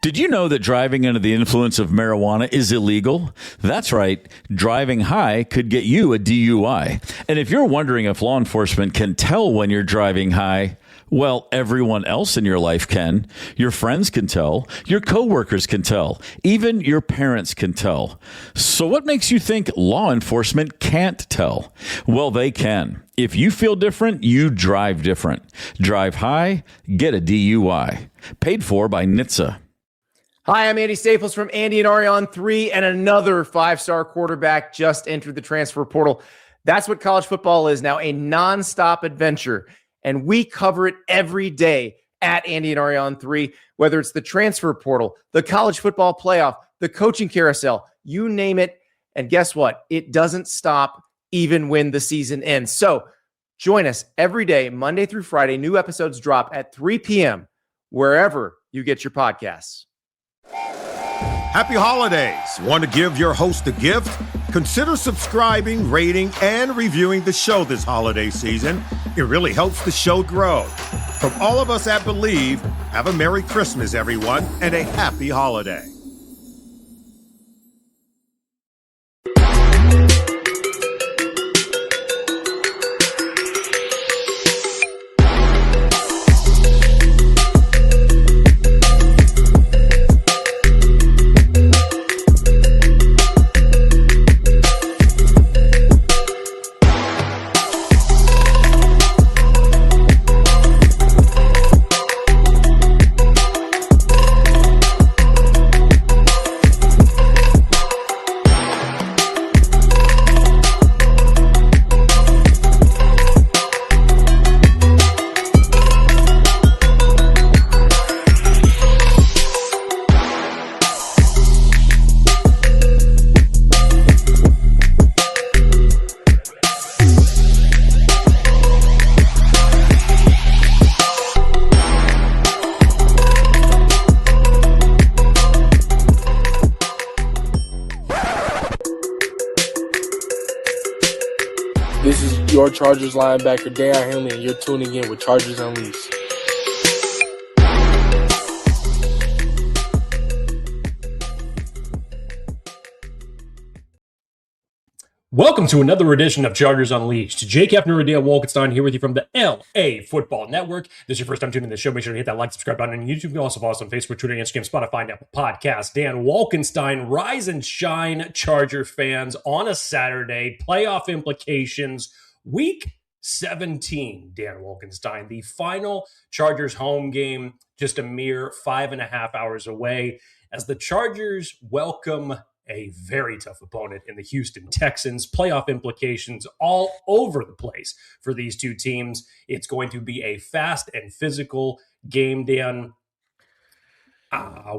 Did you know that driving under the influence of marijuana is illegal? That's right. Driving high could get you a DUI. And if you're wondering if law enforcement can tell when you're driving high, well, everyone else in your life can. Your friends can tell. Your coworkers can tell. Even your parents can tell. So what makes you think law enforcement can't tell? Well, they can. If you feel different, you drive different. Drive high, get a DUI. Paid for by NHTSA. Hi, I'm Andy Staples from Andy and Ari on 3, and another five-star quarterback just entered the transfer portal. That's what college football is now, a nonstop adventure, and we cover it every day at Andy and Ari on 3, whether it's the transfer portal, the college football playoff, the coaching carousel, you name it, and guess what? It doesn't stop even when the season ends. So join us every day, Monday through Friday. New episodes drop at 3 p.m. wherever you get your podcasts. Happy holidays. Want to give your host a gift? Consider subscribing, rating, and reviewing the show this holiday season. It really helps the show grow. From all of us at Believe, have a Merry Christmas, everyone, and a happy holiday. This is your Chargers linebacker, Deion Henley, and you're tuning in with Chargers Unleashed. Welcome to another edition of Chargers Unleashed. Jake Hefner and Wolkenstein here with you from the LA Football Network. This is your first time tuning in to the show. Make sure to hit that like, subscribe button on YouTube. You can also follow us on Facebook, Twitter, Instagram, Spotify, and Apple Podcasts. Dan Wolkenstein, rise and shine, Charger fans, on a Saturday. Playoff implications, Week 17, Dan Wolkenstein. The final Chargers home game, just a mere 5.5 hours away, as the Chargers welcome a very tough opponent in the Houston Texans. Playoff implications all over the place for these two teams. It's going to be a fast and physical game, Dan.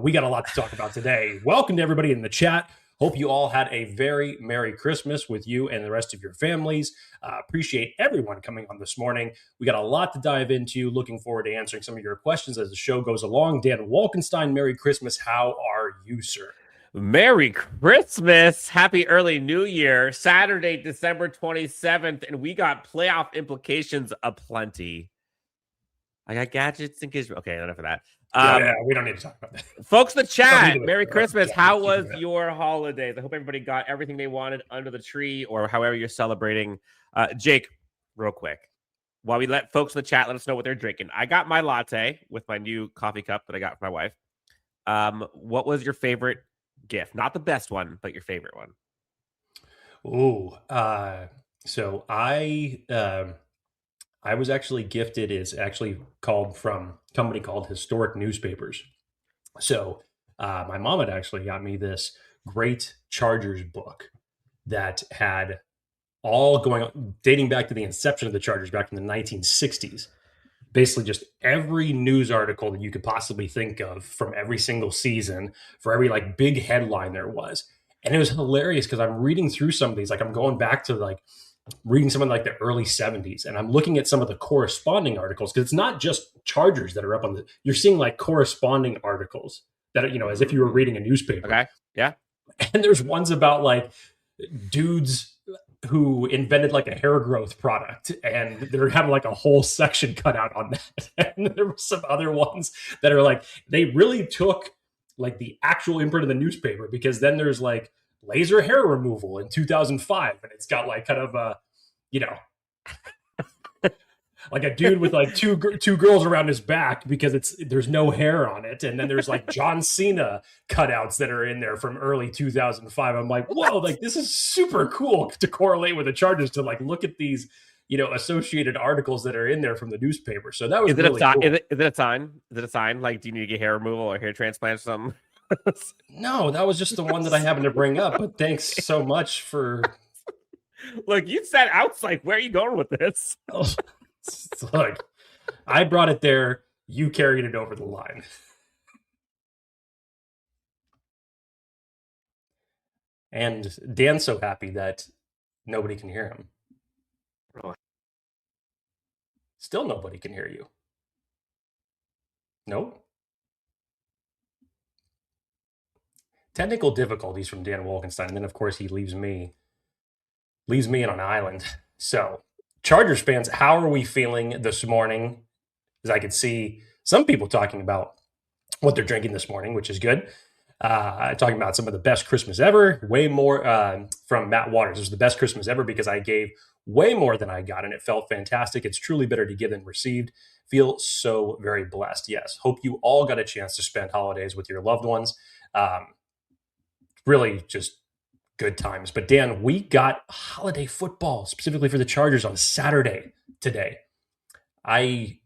We got a lot to talk about today. Welcome to everybody in the chat. Hope you all had a very Merry Christmas with you and the rest of your families. Appreciate everyone coming on this morning. We got a lot to dive into. Looking forward to answering some of your questions as the show goes along. Dan Wolkenstein, Merry Christmas. How are you, sir? Merry Christmas. Happy early New Year. Saturday, December 27th, and we got playoff implications aplenty. I got gadgets and gizmos. Okay, enough of that. Yeah, we don't need to talk about that. Folks in the chat, Merry Christmas. How was your holidays? I hope everybody got everything they wanted under the tree or however you're celebrating. Jake, real quick, while we let folks in the chat let us know what they're drinking. I got my latte with my new coffee cup that I got for my wife. What was your favorite gift? Not the best one, but your favorite one. Oh, so I was actually gifted. It's actually called from a company called Historic Newspapers. So my mom had actually got me this great Chargers book that had all going on, dating back to the inception of the Chargers back in the 1960s. Basically just every news article that you could possibly think of from every single season for every like big headline there was. And it was hilarious because I'm reading through some of these, like I'm going back to like reading some of like the early 70s, and I'm looking at some of the corresponding articles because it's not just Chargers that are up on the, you're seeing like corresponding articles that are, you know, as if you were reading a newspaper. Okay. Yeah. And there's ones about like dudes who invented like a hair growth product, and they're having like a whole section cut out on that. And there were some other ones that are like, they really took like the actual imprint of the newspaper, because then there's like laser hair removal in 2005, and it's got like kind of a, like a dude with like two girls around his back because there's no hair on it, and then there's like John Cena cutouts that are in there from early 2005. I'm like, whoa, like this is super cool to correlate with the Chargers, to like look at these associated articles that are in there from the newspaper. So that was really cool. Is it a sign? Is it a sign? Like, do you need to get hair removal or hair transplant or something? No, that was just the one that I happened to bring up. But thanks so much for. Look, you said outside. Where are you going with this? Look, I brought it there. You carried it over the line. And Dan's so happy that nobody can hear him. Oh. Still nobody can hear you. Nope. Technical difficulties from Dan Wolkenstein. And then, of course, he leaves me on an island. So, Chargers fans, how are we feeling this morning? As I could see some people talking about what they're drinking this morning, which is good. Talking about some of the best Christmas ever. Way more from Matt Waters. It was the best Christmas ever because I gave way more than I got, and it felt fantastic. It's truly better to give than received. Feel so very blessed. Yes. Hope you all got a chance to spend holidays with your loved ones. Really just good times. But Dan, we got holiday football specifically for the Chargers on Saturday today. I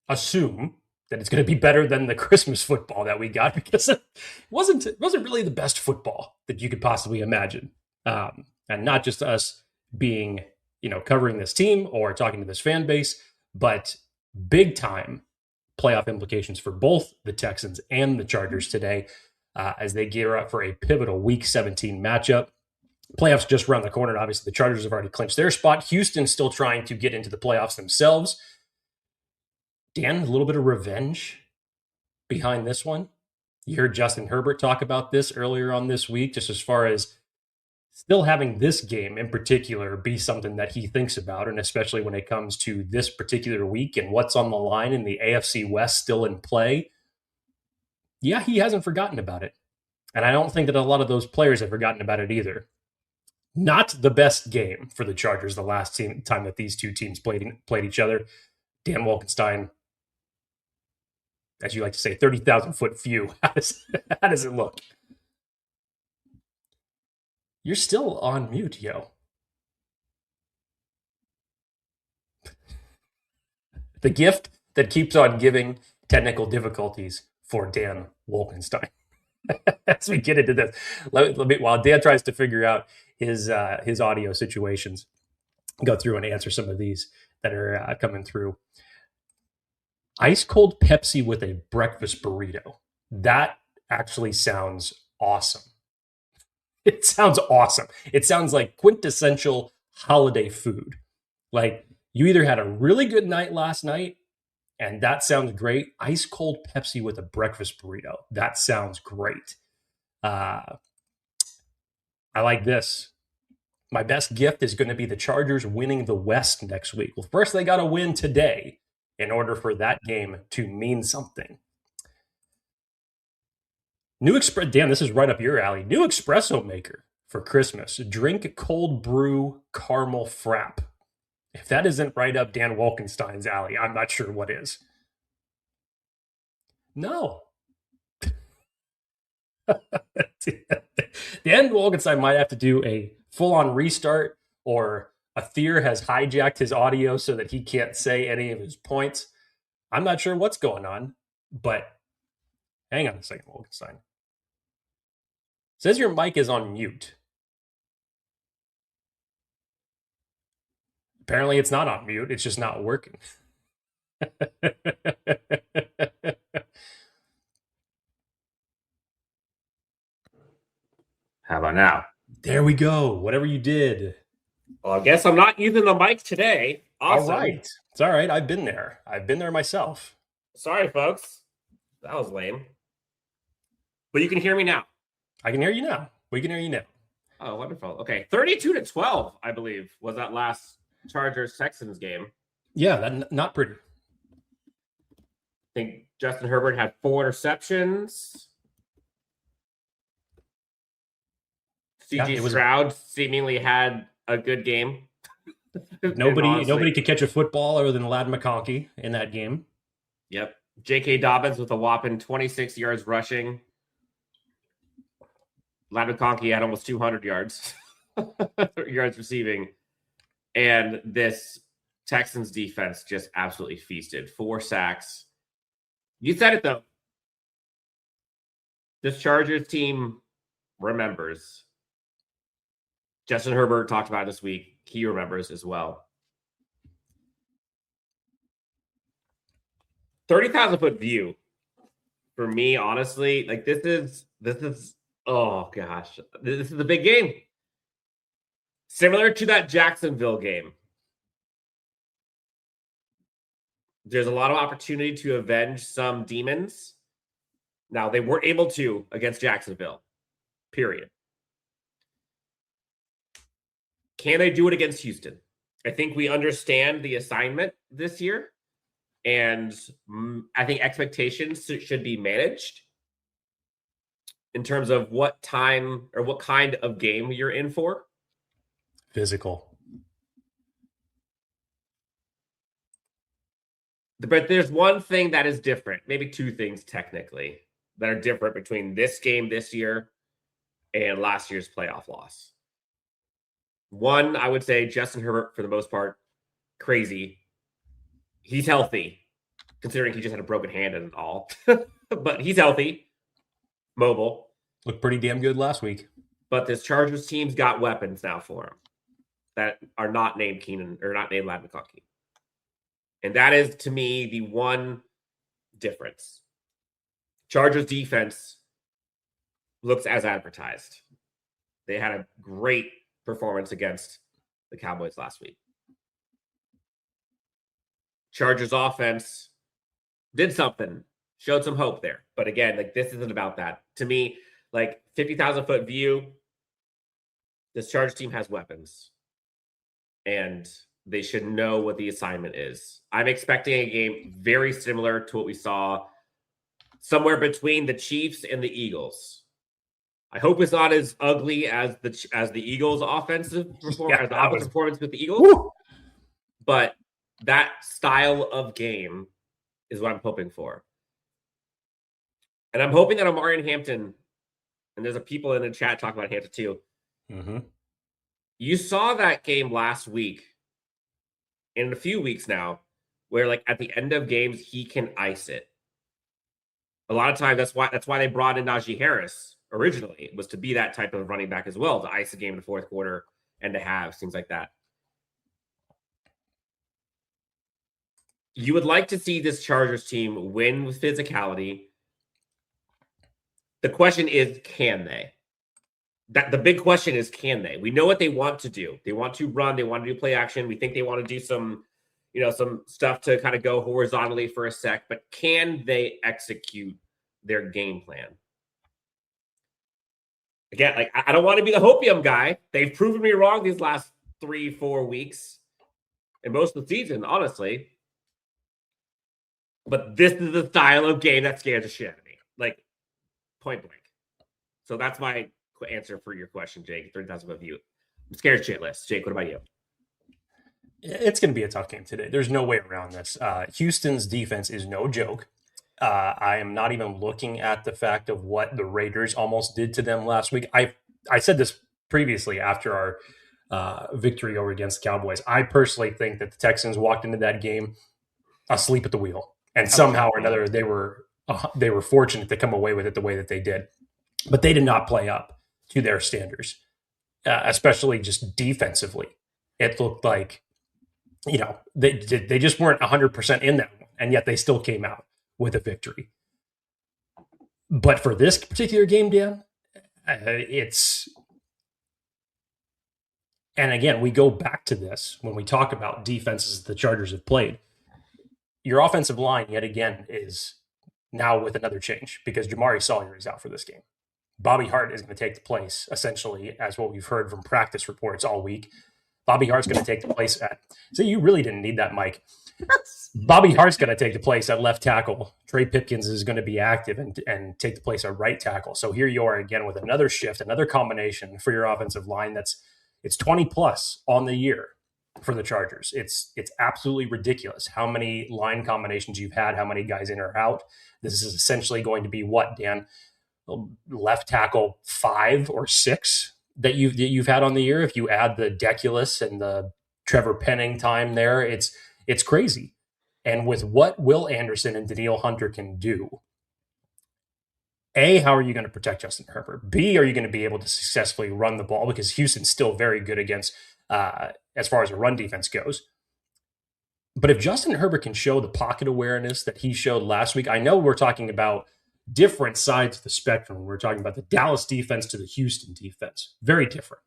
assume that it's going to be better than the Christmas football that we got, because it wasn't really the best football that you could possibly imagine. And not just us being, covering this team or talking to this fan base, but big time playoff implications for both the Texans and the Chargers today, as they gear up for a pivotal Week 17 matchup. Playoffs just around the corner. And obviously, the Chargers have already clinched their spot. Houston's still trying to get into the playoffs themselves. Dan, a little bit of revenge behind this one. You heard Justin Herbert talk about this earlier on this week, just as far as still having this game in particular be something that he thinks about, and especially when it comes to this particular week and what's on the line in the AFC West still in play. Yeah, he hasn't forgotten about it. And I don't think that a lot of those players have forgotten about it either. Not the best game for the Chargers the last time that these two teams played each other. Dan Wolkenstein, as you like to say, 30,000-foot view. How does it look? You're still on mute, yo. The gift that keeps on giving, technical difficulties for Dan Wolkenstein. As we get into this, let me, while Dan tries to figure out his audio situations, go through and answer some of these that are coming through. Ice cold Pepsi with a breakfast burrito. That actually sounds awesome. It sounds awesome. It sounds like quintessential holiday food. Like you either had a really good night last night, and that sounds great. Ice cold Pepsi with a breakfast burrito. That sounds great. I like this. My best gift is going to be the Chargers winning the West next week. Well, first they got to win today in order for that game to mean something. Dan, this is right up your alley. New espresso maker for Christmas. Drink cold brew caramel frap. If that isn't right up Dan Wolkenstein's alley, I'm not sure what is. No. Dan Wolkenstein might have to do a full-on restart, or Athir has hijacked his audio so that he can't say any of his points. I'm not sure what's going on, but hang on a second, Wolkenstein. Says your mic is on mute. Apparently it's not on mute. It's just not working. How about now? There we go. Whatever you did. Well, I guess I'm not using the mic today. Awesome. All right. It's all right. I've been there. I've been there myself. Sorry, folks. That was lame. But you can hear me now. I can hear you now. We can hear you now. Oh, wonderful. Okay. 32-12, I believe, was that last Chargers Texans game. Yeah, that not pretty. I think Justin Herbert had 4 interceptions. CJ Stroud seemingly had a good game. Nobody could catch a football other than Ladd McConkey in that game. Yep. J.K. Dobbins with a whopping 26 yards rushing. Ladd McConkey had almost 200 yards. yards receiving. And this Texans defense just absolutely feasted. 4 sacks. You said it, though. This Chargers team remembers. Justin Herbert talked about it this week. He remembers as well. 30,000-foot view for me, honestly, like this is oh gosh, this is a big game. Similar to that Jacksonville game. There's a lot of opportunity to avenge some demons. Now, they weren't able to against Jacksonville, period. Can they do it against Houston? I think we understand the assignment this year, and I think expectations should be managed in terms of what time or what kind of game you're in for. Physical. But there's one thing that is different, maybe 2 things technically, that are different between this game this year and last year's playoff loss. One, I would say Justin Herbert, for the most part, crazy. He's healthy, considering he just had a broken hand and all. But he's healthy, mobile. Looked pretty damn good last week. But this Chargers team's got weapons now for him that are not named Keenan or not named Ladd McConkey. And that is, to me, the one difference. Chargers defense looks as advertised. They had a great performance against the Cowboys last week. Chargers offense did something, showed some hope there. But again, like this isn't about that. To me, like 50,000-foot view, this Chargers team has weapons. And they should know what the assignment is. I'm expecting a game very similar to what we saw somewhere between the Chiefs and the Eagles. I hope it's not as ugly as the Eagles' offensive performance with the Eagles. Woo! But that style of game is what I'm hoping for. And I'm hoping that Amari and Hampton, and there's a people in the chat talking about Hampton too. Mm-hmm. You saw that game last week, in a few weeks now, where like at the end of games, he can ice it. A lot of times, that's why they brought in Najee Harris originally, was to be that type of running back as well, to ice the game in the fourth quarter and to have things like that. You would like to see this Chargers team win with physicality. The question is, can they? The big question is, can they? We know what they want to do. They want to run. They want to do play action. We think they want to do some stuff to kind of go horizontally for a sec. But can they execute their game plan? Again, like I don't want to be the hopium guy. They've proven me wrong these last 3-4 weeks and most of the season, honestly. But this is the style of game that scares the shit out of me, like point blank. So that's my answer for your question, Jake. 30,000-foot view. I'm scared shitless. Jake, what about you? It's going to be a tough game today. There's no way around this. Houston's defense is no joke. I am not even looking at the fact of what the Raiders almost did to them last week. I said this previously after our victory over against the Cowboys. I personally think that the Texans walked into that game asleep at the wheel, and somehow or another they were fortunate to come away with it the way that they did. But they did not play up to their standards, especially just defensively. It looked like, they just weren't 100% in that one, and yet they still came out with a victory. But for this particular game, Dan, and again, we go back to this when we talk about defenses the Chargers have played. Your offensive line, yet again, is now with another change because Jamari Sawyer is out for this game. Bobby Hart is going to take the place, essentially, as what we've heard from practice reports all week. Bobby Hart's going to take the place at. So you really didn't need that, Mike. Bobby Hart's going to take the place at left tackle. Trey Pipkins is going to be active and take the place at right tackle. So here you are again with another shift, another combination for your offensive line. It's 20 plus on the year for the Chargers. It's absolutely ridiculous how many line combinations you've had, how many guys in or out. This is essentially going to be what, Dan? Left tackle 5 or 6 that you've had on the year. If you add the Deculus and the Trevor Penning time there, it's crazy. And with what Will Anderson and Danielle Hunter can do, A, how are you going to protect Justin Herbert? B, are you going to be able to successfully run the ball? Because Houston's still very good against, as far as a run defense goes. But if Justin Herbert can show the pocket awareness that he showed last week, I know we're talking about different sides of the spectrum. We're talking about the Dallas defense to the Houston defense. Very different.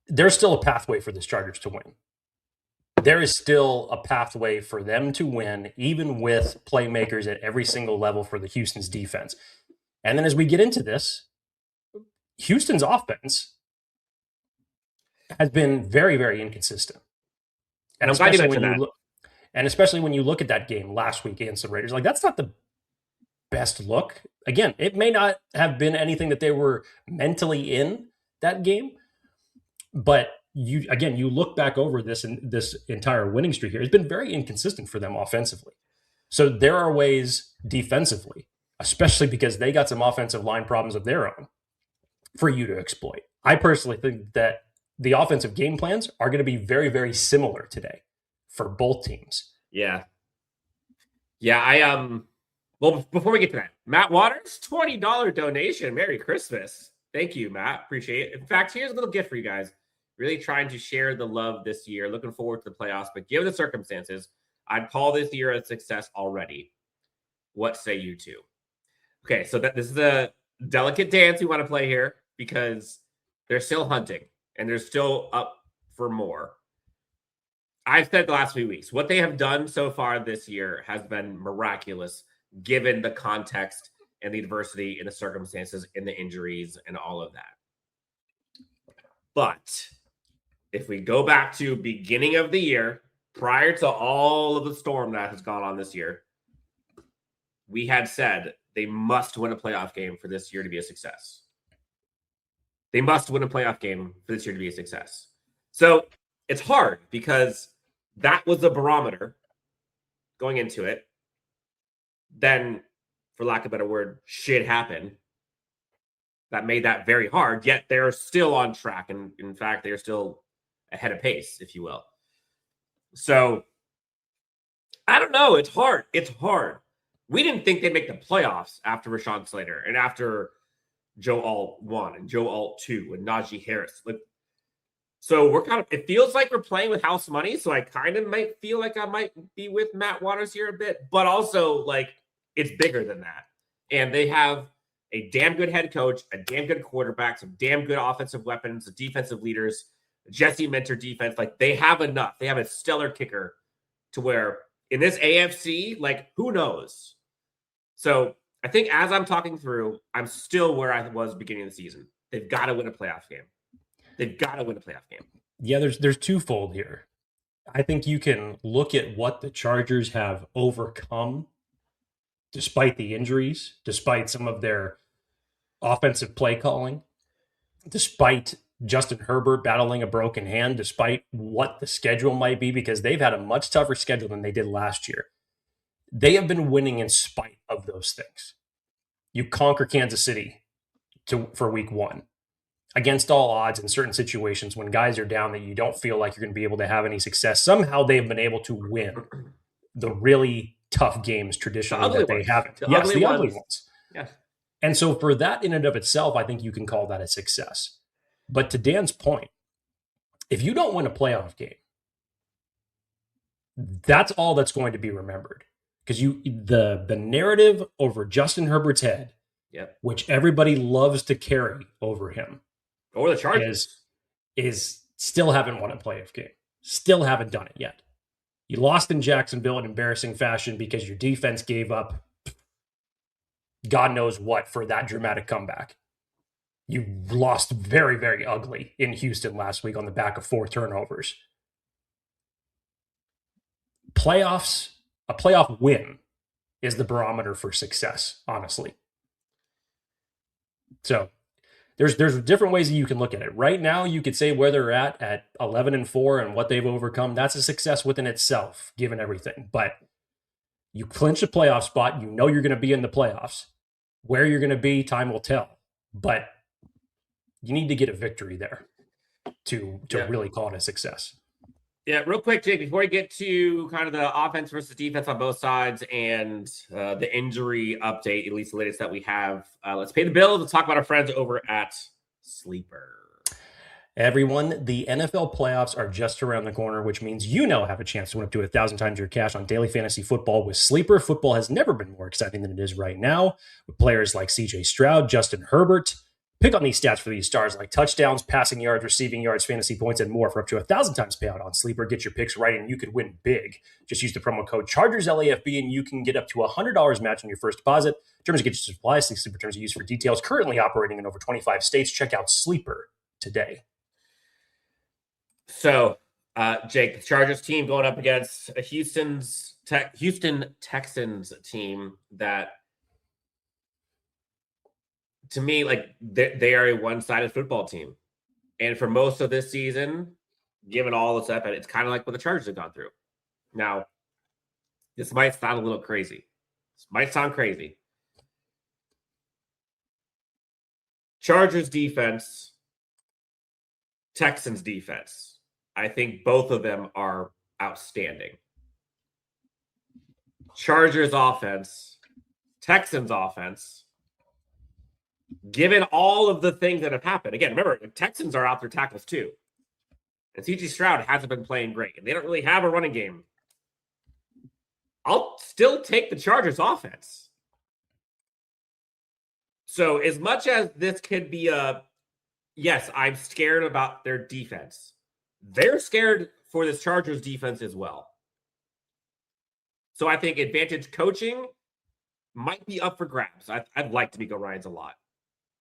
There's still a pathway for the Chargers to win. There is still a pathway for them to win, even with playmakers at every single level for the Houston's defense. And then as we get into this, Houston's offense has been very, very inconsistent. And especially when you look at that game last week against the Raiders, like that's not the best look. Again, it may not have been anything that they were mentally in that game, but you look back over this entire winning streak here. It's been very inconsistent for them offensively. So there are ways defensively, especially because they got some offensive line problems of their own, for you to exploit. I personally think that the offensive game plans are going to be very, very similar today for both teams. Yeah. Well, before we get to that, Matt Waters, $20 donation. Merry Christmas. Thank you, Matt. Appreciate it. In fact, here's a little gift for you guys. Really trying to share the love this year. Looking forward to the playoffs, but given the circumstances, I'd call this year a success already. What say you two? Okay, so this is a delicate dance we want to play here because they're still hunting and they're still up for more. I've said the last few weeks, what they have done so far this year has been miraculous given the context and the adversity and the circumstances and the injuries and all of that. But if we go back to beginning of the year, prior to all of the storm that has gone on this year, we had said they must win a playoff game for this year to be a success. They must win a playoff game for this year to be a success. So it's hard because that was the barometer going into it. Then, for lack of a better word, shit happened. That made that very hard, yet they're still on track. And in fact, they're still ahead of pace, if you will. So, I don't know. It's hard. It's hard. We didn't think they'd make the playoffs after Rashawn Slater and after Joe Alt 1 and Joe Alt 2 and Najee Harris. So it feels like we're playing with house money. So I kind of might feel like I might be with Matt Waters here a bit, but also it's bigger than that. And they have a damn good head coach, a damn good quarterback, some damn good offensive weapons, the defensive leaders, Jesse Minter defense. They have enough. They have a stellar kicker to where in this AFC, who knows? So I think as I'm talking through, I'm still where I was beginning of the season. They've got to win a playoff game. They've got to win a playoff game. Yeah, there's twofold here. I think you can look at what the Chargers have overcome despite the injuries, despite some of their offensive play calling, despite Justin Herbert battling a broken hand, despite what the schedule might be, because they've had a much tougher schedule than they did last year. They have been winning in spite of those things. You conquer Kansas City for week 1. Against all odds in certain situations when guys are down that you don't feel like you're going to be able to have any success. Somehow they've been able to win the really tough games traditionally that they haven't. The ugly ones. Yeah. And so for that in and of itself, I think you can call that a success. But to Dan's point, if you don't win a playoff game, that's all that's going to be remembered. Because the narrative over Justin Herbert's head, which everybody loves to carry over him, or the Chargers, is still haven't won a playoff game. Still haven't done it yet. You lost in Jacksonville in embarrassing fashion because your defense gave up God knows what for that dramatic comeback. You lost very, very ugly in Houston last week on the back of 4 turnovers. a playoff win is the barometer for success, honestly. So there's different ways that you can look at it. Right now, you could say where they're at 11-4 and what they've overcome. That's a success within itself, given everything. But you clinch a playoff spot. You know you're going to be in the playoffs. Where you're going to be, time will tell. But you need to get a victory there to really call it a success. Yeah, real quick, Jake, before we get to kind of the offense versus defense on both sides and the injury update, at least the latest that we have, let's pay the bill. Let's talk about our friends over at Sleeper. Everyone, the NFL playoffs are just around the corner, which means you now have a chance to win up to 1,000 times your cash on daily fantasy football with Sleeper. Football has never been more exciting than it is right now, with players like CJ Stroud, Justin Herbert. Pick on these stats for these stars like touchdowns, passing yards, receiving yards, fantasy points, and more for up to 1,000 times payout on Sleeper. Get your picks right and you could win big. Just use the promo code Chargers LAFB and you can get up to $100 match on your first deposit. Terms and conditions apply. See Sleeper terms of use for details. Currently operating in over 25 states. Check out Sleeper today. So, Jake, the Chargers team going up against a Houston Texans team that, to me, like they are a one-sided football team. And for most of this season, given all this up, it's kind of like what the Chargers have gone through. Now, this might sound a little crazy. This might sound crazy. Chargers defense, Texans defense. I think both of them are outstanding. Chargers offense, Texans offense, given all of the things that have happened. Again, remember, the Texans are out their tackles too. And CJ Stroud hasn't been playing great. And they don't really have a running game. I'll still take the Chargers offense. So as much as this could be yes, I'm scared about their defense. They're scared for this Chargers defense as well. So I think advantage coaching might be up for grabs. I'd like D'Amico Ryans a lot.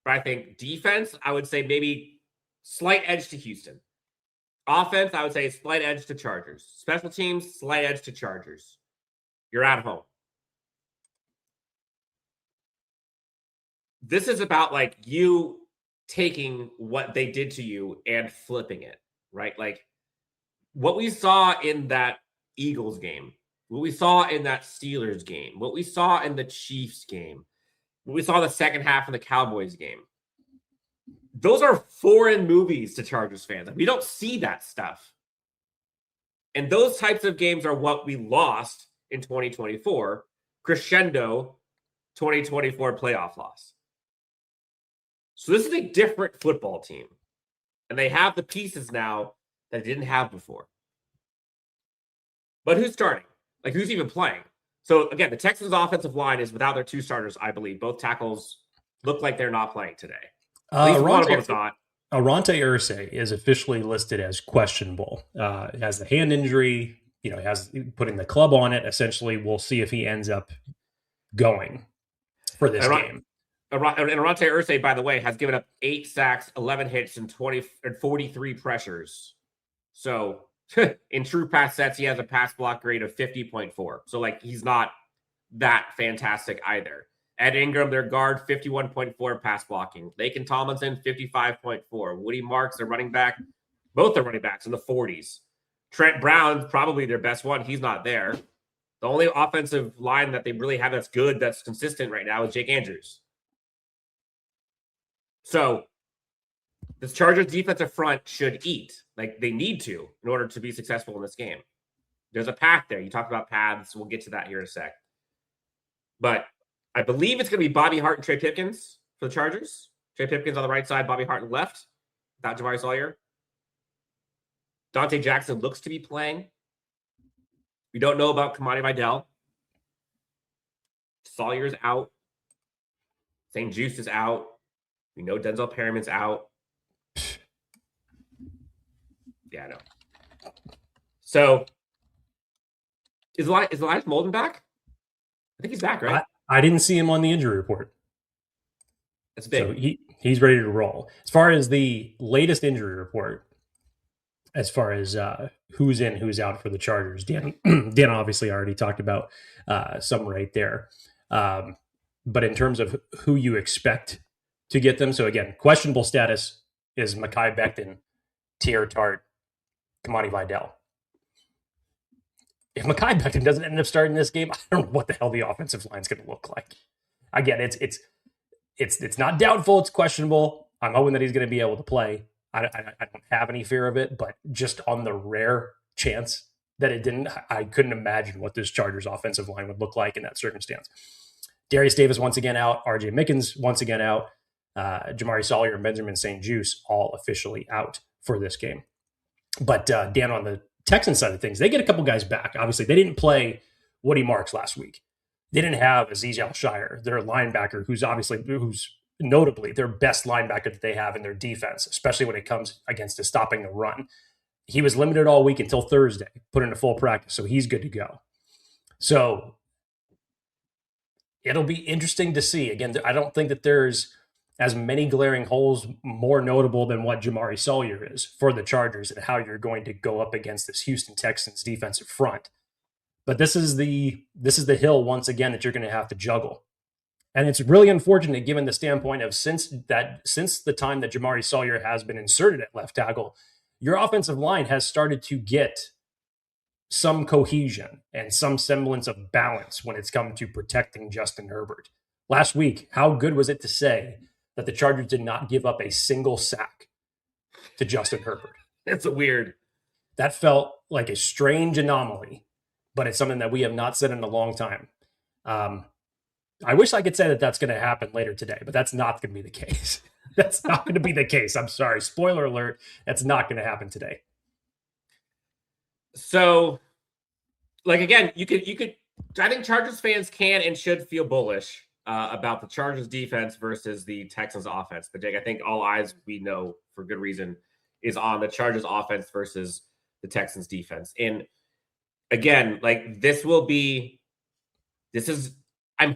But I think defense, I would say maybe slight edge to Houston. Offense, I would say slight edge to Chargers. Special teams, slight edge to Chargers. You're at home. This is about like you taking what they did to you and flipping it. Right? Like what we saw in that Eagles game, what we saw in that Steelers game, what we saw in the Chiefs game, what we saw in the second half of the Cowboys game. Those are foreign movies to Chargers fans. Like, we don't see that stuff. And those types of games are what we lost in 2024, crescendo 2024 playoff loss. So this is a different football team. And they have the pieces now that they didn't have before. But who's starting? Like, who's even playing? So, again, the Texans' offensive line is without their two starters, I believe. Both tackles look like they're not playing today. At least one of them is not. Arante Irsay is officially listed as questionable. Has a hand injury. Has putting the club on it. Essentially, we'll see if he ends up going for this game. And Arante Irsay, by the way, has given up 8 sacks, 11 hits, and 43 pressures. So, in true pass sets, he has a pass block grade of 50.4. So, like, he's not that fantastic either. Ed Ingram, their guard, 51.4 pass blocking. Laken Tomlinson, 55.4. Woody Marks, their running back, both their running backs in the 40s. Trent Brown, probably their best one. He's not there. The only offensive line that they really have that's good, that's consistent right now is Jake Andrews. So this Chargers defensive front should eat. Like they need to in order to be successful in this game. There's a path there. You talked about paths. We'll get to that here in a sec. But I believe it's going to be Bobby Hart and Trey Pipkins for the Chargers. Trey Pipkins on the right side, Bobby Hart on the left. Without Jabari Sawyer. Dante Jackson looks to be playing. We don't know about Kamani Vidal. Sawyer's out. St. Juice is out. We know Denzel Perryman's out. Yeah, I know. So, is Elias Molden back? I think he's back, right? I didn't see him on the injury report. That's big. So he's ready to roll. As far as the latest injury report, as far as who's in, who's out for the Chargers. Dan obviously already talked about some right there. But in terms of who you expect to get them, so again, questionable status is Mekhi Becton, Tier Tart, Kamani Vidal. If Mekhi Becton doesn't end up starting this game, I don't know what the hell the offensive line is going to look like. Again, it's not doubtful, it's questionable. I'm hoping that he's going to be able to play. I don't have any fear of it, but just on the rare chance that it didn't, I couldn't imagine what this Chargers offensive line would look like in that circumstance. Darius Davis once again out, RJ Mickens once again out, Jamari Sawyer and Benjamin St. Juste all officially out for this game. But Dan, on the Texans side of things, they get a couple guys back. Obviously, they didn't play Woody Marks last week. They didn't have Aziz Al-Shire, their linebacker, who's notably their best linebacker that they have in their defense, especially when it comes against to stopping the run. He was limited all week until Thursday, put into full practice, so he's good to go. So it'll be interesting to see. Again, I don't think that there's as many glaring holes more notable than what Jamari Sawyer is for the Chargers and how you're going to go up against this Houston Texans defensive front. But this is the hill once again that you're going to have to juggle. And it's really unfortunate given the standpoint of since the time that Jamari Sawyer has been inserted at left tackle, your offensive line has started to get some cohesion and some semblance of balance when it's come to protecting Justin Herbert. Last week, how good was it to say that the Chargers did not give up a single sack to Justin Herbert? That felt like a strange anomaly, but it's something that we have not said in a long time. I wish I could say that that's going to happen later today, but that's not going to be the case. That's not going to be the case. I'm sorry. Spoiler alert. That's not going to happen today. So, again, you could. I think Chargers fans can and should feel bullish about the Chargers defense versus the Texans offense. But Jake, I think all eyes, we know for good reason, is on the Chargers offense versus the Texans defense. And again, I'm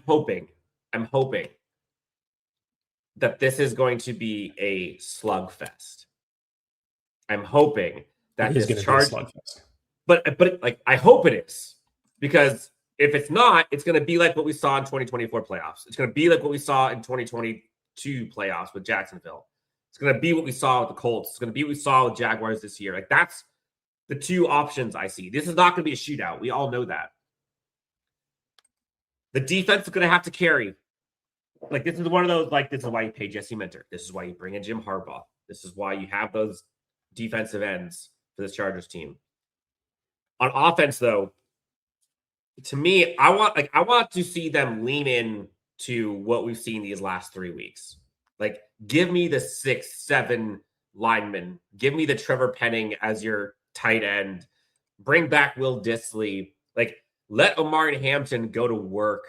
hoping that this is going to be a slugfest. I'm hoping that this Chargers, but I hope it is, because if it's not, it's going to be like what we saw in 2024 playoffs. It's going to be like what we saw in 2022 playoffs with Jacksonville. It's going to be what we saw with the Colts. It's going to be what we saw with Jaguars this year. That's the two options I see. This is not going to be a shootout. We all know that. The defense is going to have to carry. This is one of those, this is why you pay Jesse Minter. This is why you bring in Jim Harbaugh. This is why you have those defensive ends for this Chargers team. On offense, though, to me, I want to see them lean in to what we've seen these last 3 weeks. Give me the 6-7 linemen. Give me the Trevor Penning as your tight end. Bring back Will Dissly. Let Omari Hampton go to work.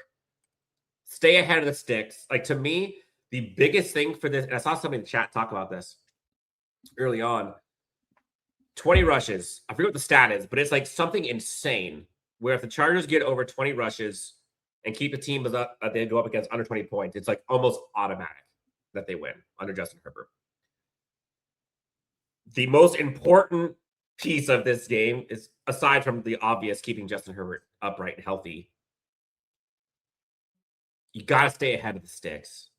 Stay ahead of the sticks. To me, the biggest thing for this, and I saw somebody in the chat talk about this early on, 20 rushes. I forget what the stat is, but it's something insane where if the Chargers get over 20 rushes and keep the team they go up against under 20 points, it's almost automatic that they win under Justin Herbert. The most important piece of this game is, aside from the obvious keeping Justin Herbert upright and healthy, you got to stay ahead of the sticks.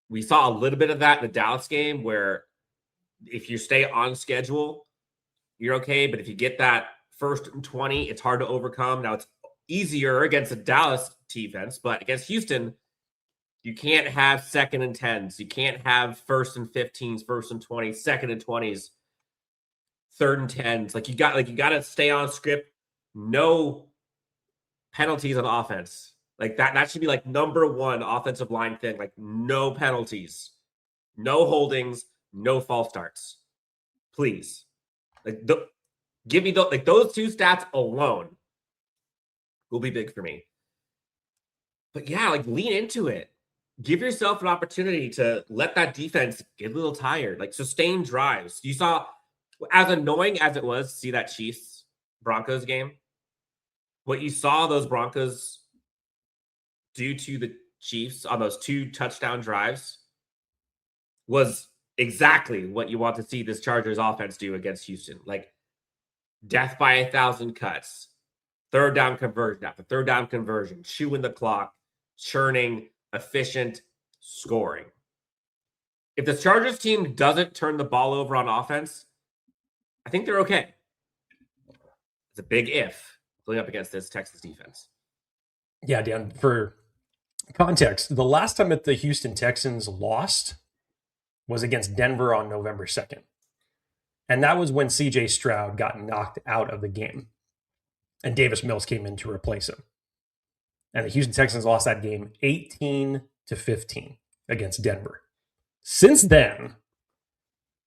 We saw a little bit of that in the Dallas game where if you stay on schedule, you're okay. But if you get that 1st and 20, it's hard to overcome. Now, it's easier against the Dallas defense, but against Houston, you can't have 2nd and 10s. You can't have 1st and 15s, 1st and 20s, 2nd and 20s, 3rd and 10s. You got to stay on script. No penalties on offense. That should be number one offensive line thing. No penalties, no holdings, no false starts. Please. Give me those two stats alone will be big for me. But yeah, lean into it. Give yourself an opportunity to let that defense get a little tired. Sustain drives. You saw, as annoying as it was to see that Chiefs Broncos game, what you saw those Broncos do to the Chiefs on those 2 touchdown drives was exactly what you want to see this Chargers offense do against Houston. death by 1,000 cuts, third down conversion after third down conversion, chewing the clock, churning, efficient, scoring. If the Chargers team doesn't turn the ball over on offense, I think they're okay. It's a big if going up against this Texas defense. Yeah, Dan, for context, the last time that the Houston Texans lost was against Denver on November 2nd. And that was when CJ Stroud got knocked out of the game and Davis Mills came in to replace him. And the Houston Texans lost that game 18-15 against Denver. Since then,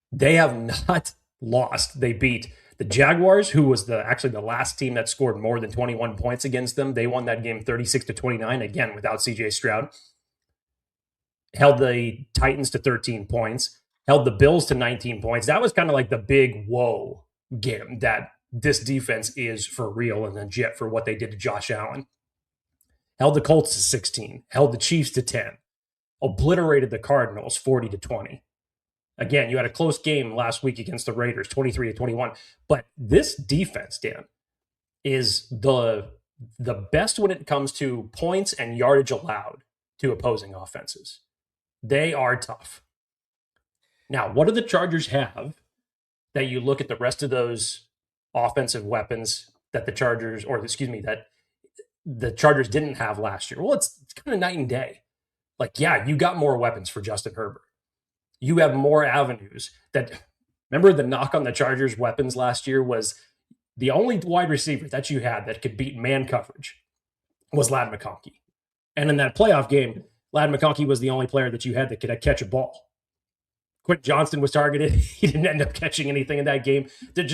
they have not lost. They beat the Jaguars, who was actually the last team that scored more than 21 points against them. They won that game 36-29, again, without CJ Stroud. Held the Titans to 13 points. Held the Bills to 19 points. That was kind of like the big whoa game that this defense is for real and legit for what they did to Josh Allen. Held the Colts to 16. Held the Chiefs to 10. Obliterated the Cardinals 40-20. Again, you had a close game last week against the Raiders, 23-21. But this defense, Dan, is the best when it comes to points and yardage allowed to opposing offenses. They are tough. Now, what do the Chargers have that you look at the rest of those offensive weapons that the Chargers didn't have last year? Well, it's kind of night and day. Like, yeah, you got more weapons for Justin Herbert. You have more avenues remember the knock on the Chargers' weapons last year was the only wide receiver that you had that could beat man coverage was Ladd McConkey. And in that playoff game, Ladd McConkey was the only player that you had that could catch a ball. Quentin Johnston was targeted. He didn't end up catching anything in that game. There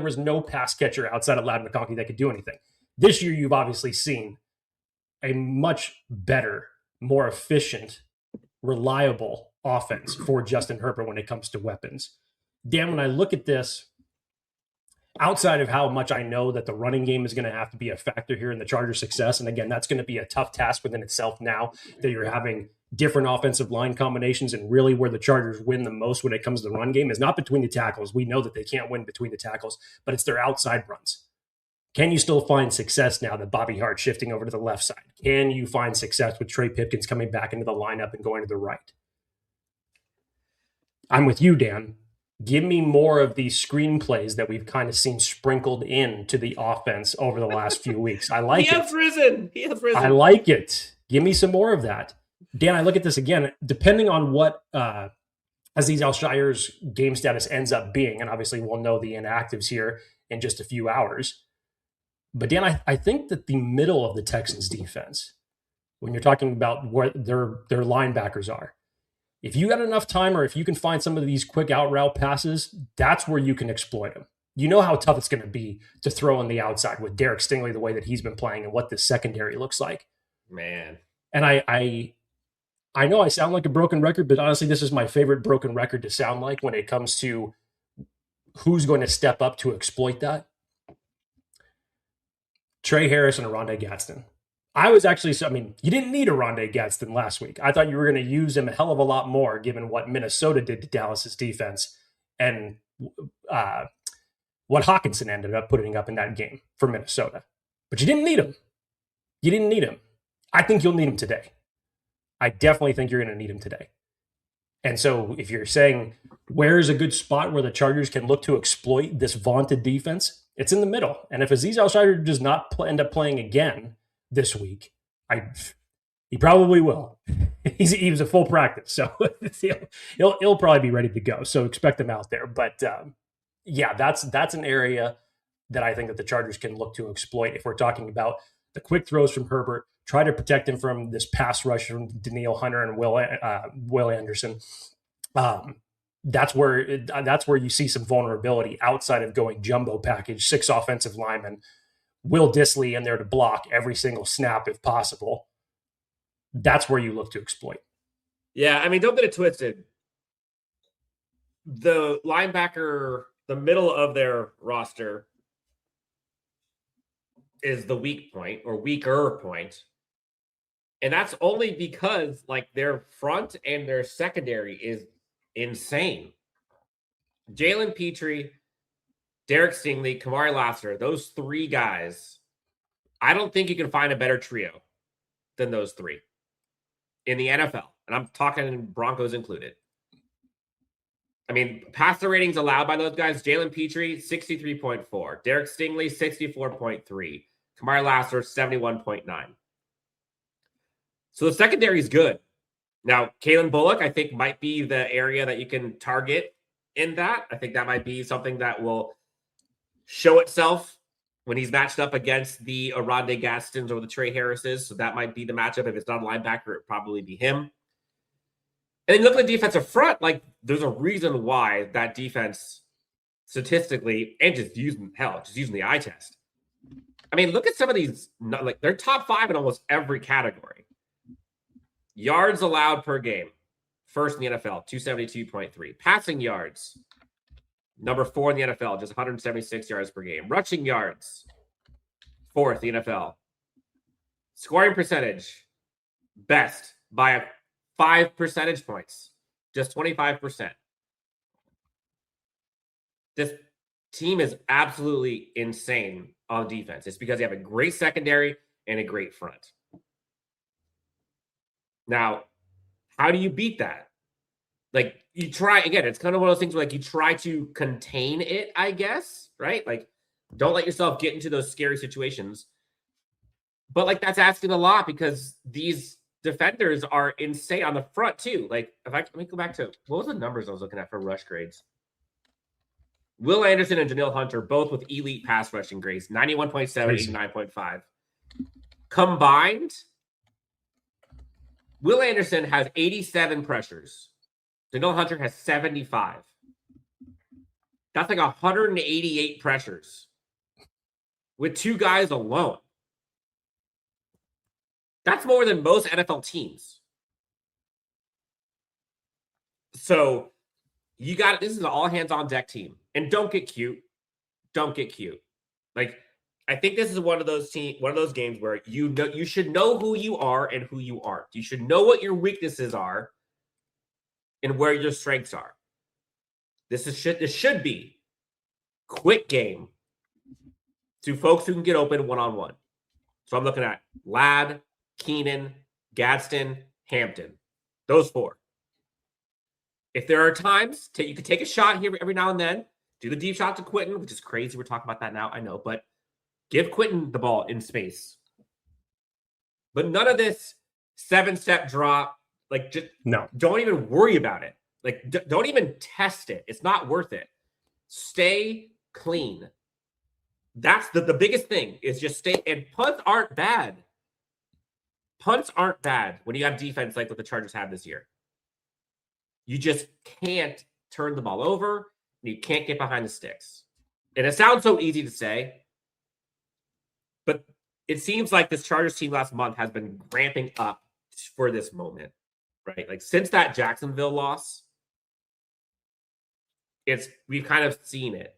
was no pass catcher outside of Ladd McConkey that could do anything. This year, you've obviously seen a much better, more efficient, reliable offense for Justin Herbert when it comes to weapons. Dan, when I look at this, outside of how much I know that the running game is going to have to be a factor here in the Chargers' success, and again, that's going to be a tough task within itself now that you're having different offensive line combinations, and really where the Chargers win the most when it comes to the run game is not between the tackles. We know that they can't win between the tackles, but it's their outside runs. Can you still find success now that Bobby Hart shifting over to the left side? Can you find success with Trey Pipkins coming back into the lineup and going to the right? I'm with you, Dan. Give me more of these screenplays that we've kind of seen sprinkled into the offense over the last few weeks. I like it. He has risen. I like it. Give me some more of that. Dan, I look at this again, depending on what Azeez Al-Shire's game status ends up being, and obviously we'll know the inactives here in just a few hours. But Dan, I think that the middle of the Texans defense, when you're talking about where their linebackers are, if you got enough time or if you can find some of these quick out route passes, that's where you can exploit them. You know how tough it's going to be to throw on the outside with Derek Stingley the way that he's been playing and what this secondary looks like. Man. And I know I sound like a broken record, but honestly, this is my favorite broken record to sound like when it comes to who's going to step up to exploit that. Trey Harris and Rondé Gadsden. You didn't need a Rondé Gadsden last week. I thought you were going to use him a hell of a lot more given what Minnesota did to Dallas's defense and what Hawkinson ended up putting up in that game for Minnesota. But you didn't need him. I think you'll need him today. I definitely think you're going to need him today. And so if you're saying where is a good spot where the Chargers can look to exploit this vaunted defense, it's in the middle. And if Azeez Al-Shire does not end up playing again this week, he probably will. He was a full practice, so he'll probably be ready to go. So expect him out there. But that's an area that I think that the Chargers can look to exploit if we're talking about the quick throws from Herbert. Try to protect him from this pass rush from Danielle Hunter and Will Anderson. That's where you see some vulnerability outside of going jumbo package, 6 offensive linemen, Will Dissly in there to block every single snap if possible. That's where you look to exploit. Yeah, I mean, don't get it twisted. The linebacker, the middle of their roster is the weak point or weaker point. And that's only because their front and their secondary is insane. Jalen Petrie, Derek Stingley, Kamari Lassiter, those three guys, I don't think you can find a better trio than those three in the NFL. And I'm talking Broncos included. I mean, passer ratings allowed by those guys: Jalen Petrie, 63.4. Derek Stingley, 64.3. Kamari Lassiter, 71.9. So the secondary is good. Now, Kalen Bullock, I think, might be the area that you can target in that. I think that might be something that will show itself when he's matched up against the Oronde Gastons or the Trey Harrises. So that might be the matchup. If it's not a linebacker, it'd probably be him. And then look at the defensive front. Like, there's a reason why that defense statistically, and just using the eye test. I mean, look at some of these, like, they're top 5 in almost every category. Yards allowed per game, first in the NFL, 272.3. Passing yards, number 4 in the NFL, just 176 yards per game. Rushing yards, 4th in the NFL. Scoring percentage, best by 5 percentage points, just 25%. This team is absolutely insane on defense. It's because they have a great secondary and a great front. Now, how do you beat that? Like, you try, again, it's kind of one of those things where, like, you try to contain it, I guess, right? Like, don't let yourself get into those scary situations. But, like, that's asking a lot because these defenders are insane on the front, too. Like, let me go back to, what was the numbers I was looking at for rush grades? Will Anderson and Daniil Hunter, both with elite pass rushing grades, 91.7, 89.5. Combined, Will Anderson has 87 pressures. Daniil Hunter has 75. That's like 188 pressures with 2 guys alone. That's more than most NFL teams. So you got, this is an all hands on deck team. And don't get cute. Don't get cute. Like, I think this is one of those games where you should know who you are and who you aren't. You should know what your weaknesses are and where your strengths are. This should be quick game to folks who can get open one-on-one. So I'm looking at Ladd, Keenan, Gadsden, Hampton. Those 4. If there are times you could take a shot here every now and then, do the deep shot to Quentin, which is crazy. We're talking about that now, I know, but give Quentin the ball in space. But none of this 7-step drop. Like, just no. Don't even worry about it. Like, don't even test it. It's not worth it. Stay clean. That's the biggest thing is just stay. And punts aren't bad. Punts aren't bad when you have defense like what the Chargers have this year. You just can't turn the ball over. And you can't get behind the sticks. And it sounds so easy to say, but it seems like this Chargers team last month has been ramping up for this moment, right? Like, since that Jacksonville loss, we've kind of seen it.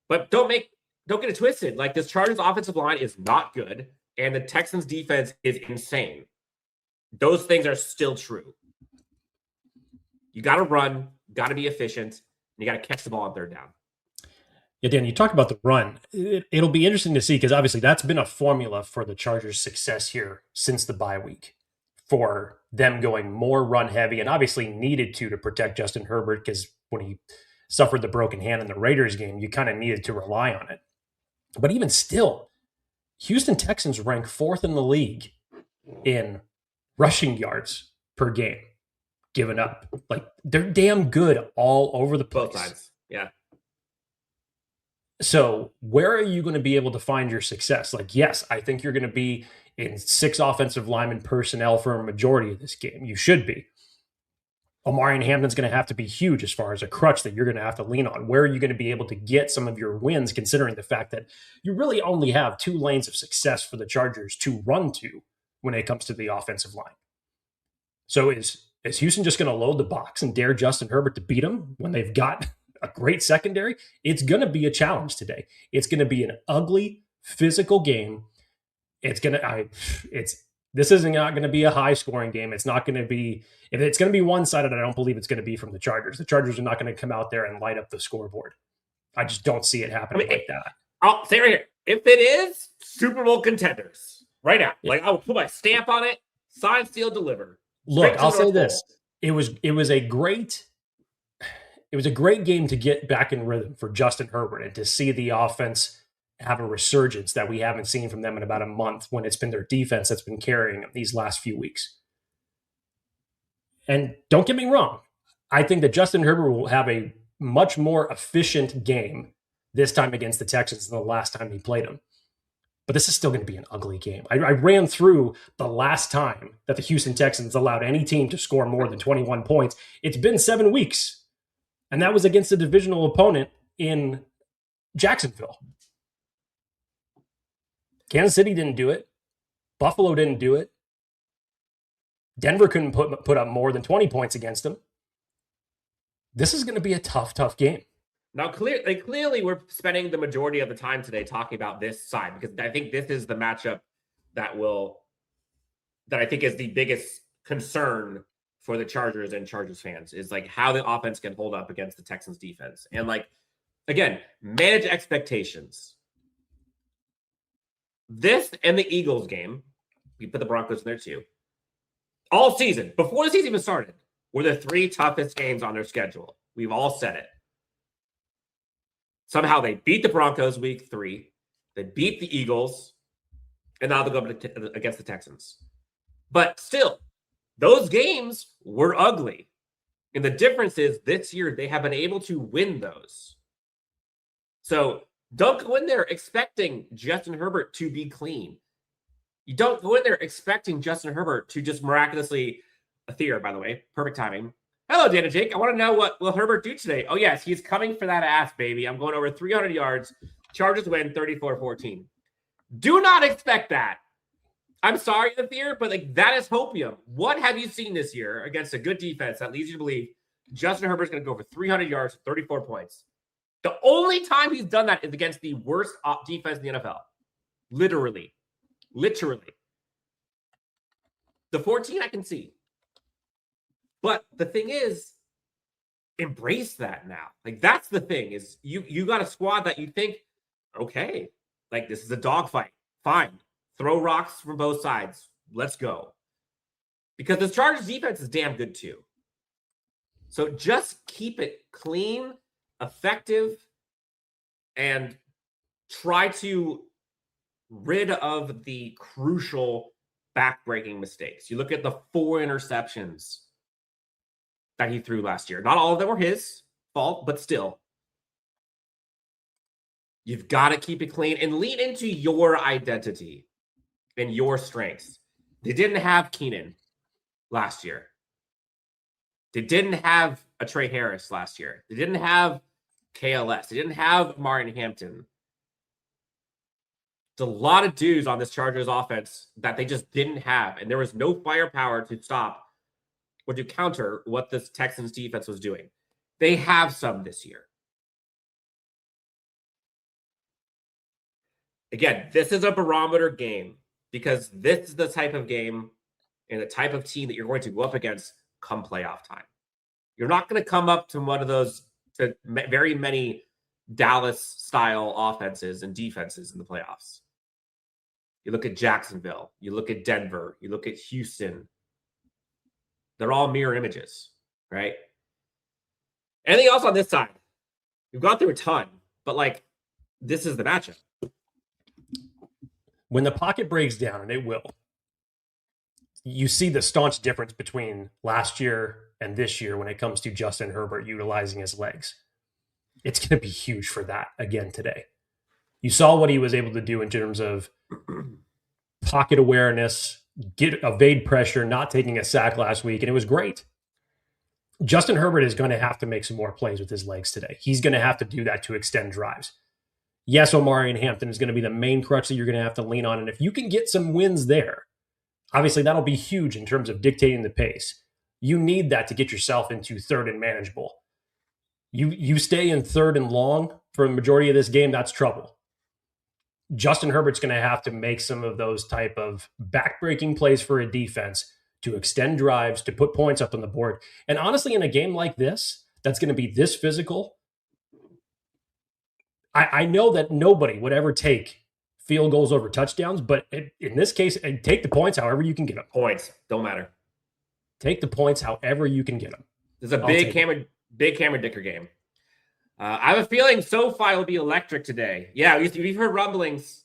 But don't get it twisted. Like, this Chargers offensive line is not good, and the Texans defense is insane. Those things are still true. You got to run, got to be efficient, and you got to catch the ball on 3rd down. Yeah, Dan, you talked about the run. It'll be interesting to see because obviously that's been a formula for the Chargers' success here since the bye week, for them going more run heavy and obviously needed to protect Justin Herbert because when he suffered the broken hand in the Raiders game, you kind of needed to rely on it. But even still, Houston Texans rank 4th in the league in rushing yards per game given up. Like, they're damn good all over the place. Both sides. Yeah. So where are you going to be able to find your success? Like, yes, I think you're going to be in 6 offensive lineman personnel for a majority of this game. You should be. Omari and Hampton's going to have to be huge as far as a crutch that you're going to have to lean on. Where are you going to be able to get some of your wins, considering the fact that you really only have 2 lanes of success for the Chargers to run to when it comes to the offensive line? So is Houston just going to load the box and dare Justin Herbert to beat them when they've got a great secondary? It's going to be a challenge today. It's going to be an ugly, physical game. This isn't not going to be a high-scoring game. It's not going to be, if it's going to be one-sided, I don't believe it's going to be from the Chargers. The Chargers are not going to come out there and light up the scoreboard. I just don't see it happening like that. I'll say right here, if it is Super Bowl contenders right now, like I will put my stamp on it, sign, seal, deliver. Look, I'll say this: it was a great game to get back in rhythm for Justin Herbert and to see the offense have a resurgence that we haven't seen from them in about a month, when it's been their defense that's been carrying them these last few weeks. And don't get me wrong, I think that Justin Herbert will have a much more efficient game this time against the Texans than the last time he played them. But this is still going to be an ugly game. I ran through the last time that the Houston Texans allowed any team to score more than 21 points. It's been 7 weeks. And that was against a divisional opponent in Jacksonville. Kansas City didn't do it. Buffalo didn't do it. Denver couldn't put up more than 20 points against them. This is going to be a tough game. Now, clearly, we're spending the majority of the time today talking about this side, because I think this is the matchup that I think is the biggest concern for the Chargers and Chargers fans, is like how the offense can hold up against the Texans defense. And like, again, manage expectations. This and the Eagles game, we put the Broncos in there too, all season, before the season even started, were the 3 toughest games on their schedule. We've all said it. Somehow they beat the Broncos week 3. They beat the Eagles. And now they go up against the Texans. But still, those games were ugly. And the difference is this year they have been able to win those. So don't go in there expecting Justin Herbert to be clean. You don't go in there expecting Justin Herbert to just miraculously, Athir, by the way, perfect timing. Hello, Dan and Jake. I want to know what will Herbert do today. Oh, yes, he's coming for that ass, baby. I'm going over 300 yards. Chargers win 34-14. Do not expect that. I'm sorry, Athir, but like that is hopium. What have you seen this year against a good defense that leads you to believe Justin Herbert's going to go for 300 yards, 34 points? The only time he's done that is against the worst defense in the NFL. Literally. The 14 I can see. But the thing is, embrace that now. Like, that's the thing, is you got a squad that you think, okay, like this is a dogfight. Fine. Throw rocks from both sides. Let's go. Because the Chargers defense is damn good too. So just keep it clean, effective, and try to rid of the crucial back-breaking mistakes. You look at the 4 interceptions that he threw last year. Not all of them were his fault, but still. You've got to keep it clean and lean into your identity and your strengths. They didn't have Keenan last year. They didn't have a Trey Harris last year. They didn't have KLS. They didn't have Marion Hampton. There's a lot of dudes on this Chargers offense that they just didn't have, and there was no firepower to stop or to counter what this Texans defense was doing. They have some this year. Again, this is a barometer game because this is the type of game and the type of team that you're going to go up against come playoff time. You're not going to come up to one of those to very many Dallas-style offenses and defenses in the playoffs. You look at Jacksonville. You look at Denver. You look at Houston. They're all mirror images, right? Anything else on this side? We've gone through a ton, but like, this is the matchup. When the pocket breaks down, and it will, you see the staunch difference between last year and this year when it comes to Justin Herbert utilizing his legs. It's going to be huge for that again today. You saw what he was able to do in terms of pocket awareness, evade pressure, not taking a sack last week, and it was great. Justin Herbert is going to have to make some more plays with his legs today. He's going to have to do that to extend drives. Yes, Omari and Hampton is going to be the main crutch that you're going to have to lean on, and if you can get some wins there, obviously that'll be huge in terms of dictating the pace. You need that to get yourself into third and manageable. You stay in third and long for the majority of this game, that's trouble. Justin Herbert's going to have to make some of those type of back-breaking plays for a defense to extend drives, to put points up on the board. And honestly, in a game like this, that's going to be this physical, I know that nobody would ever take field goals over touchdowns, but in this case, take the points however you can get them. Points don't matter. Take the points however you can get them. This is a big Cameron Dicker game. I have a feeling SoFi will be electric today. Yeah, we've heard rumblings.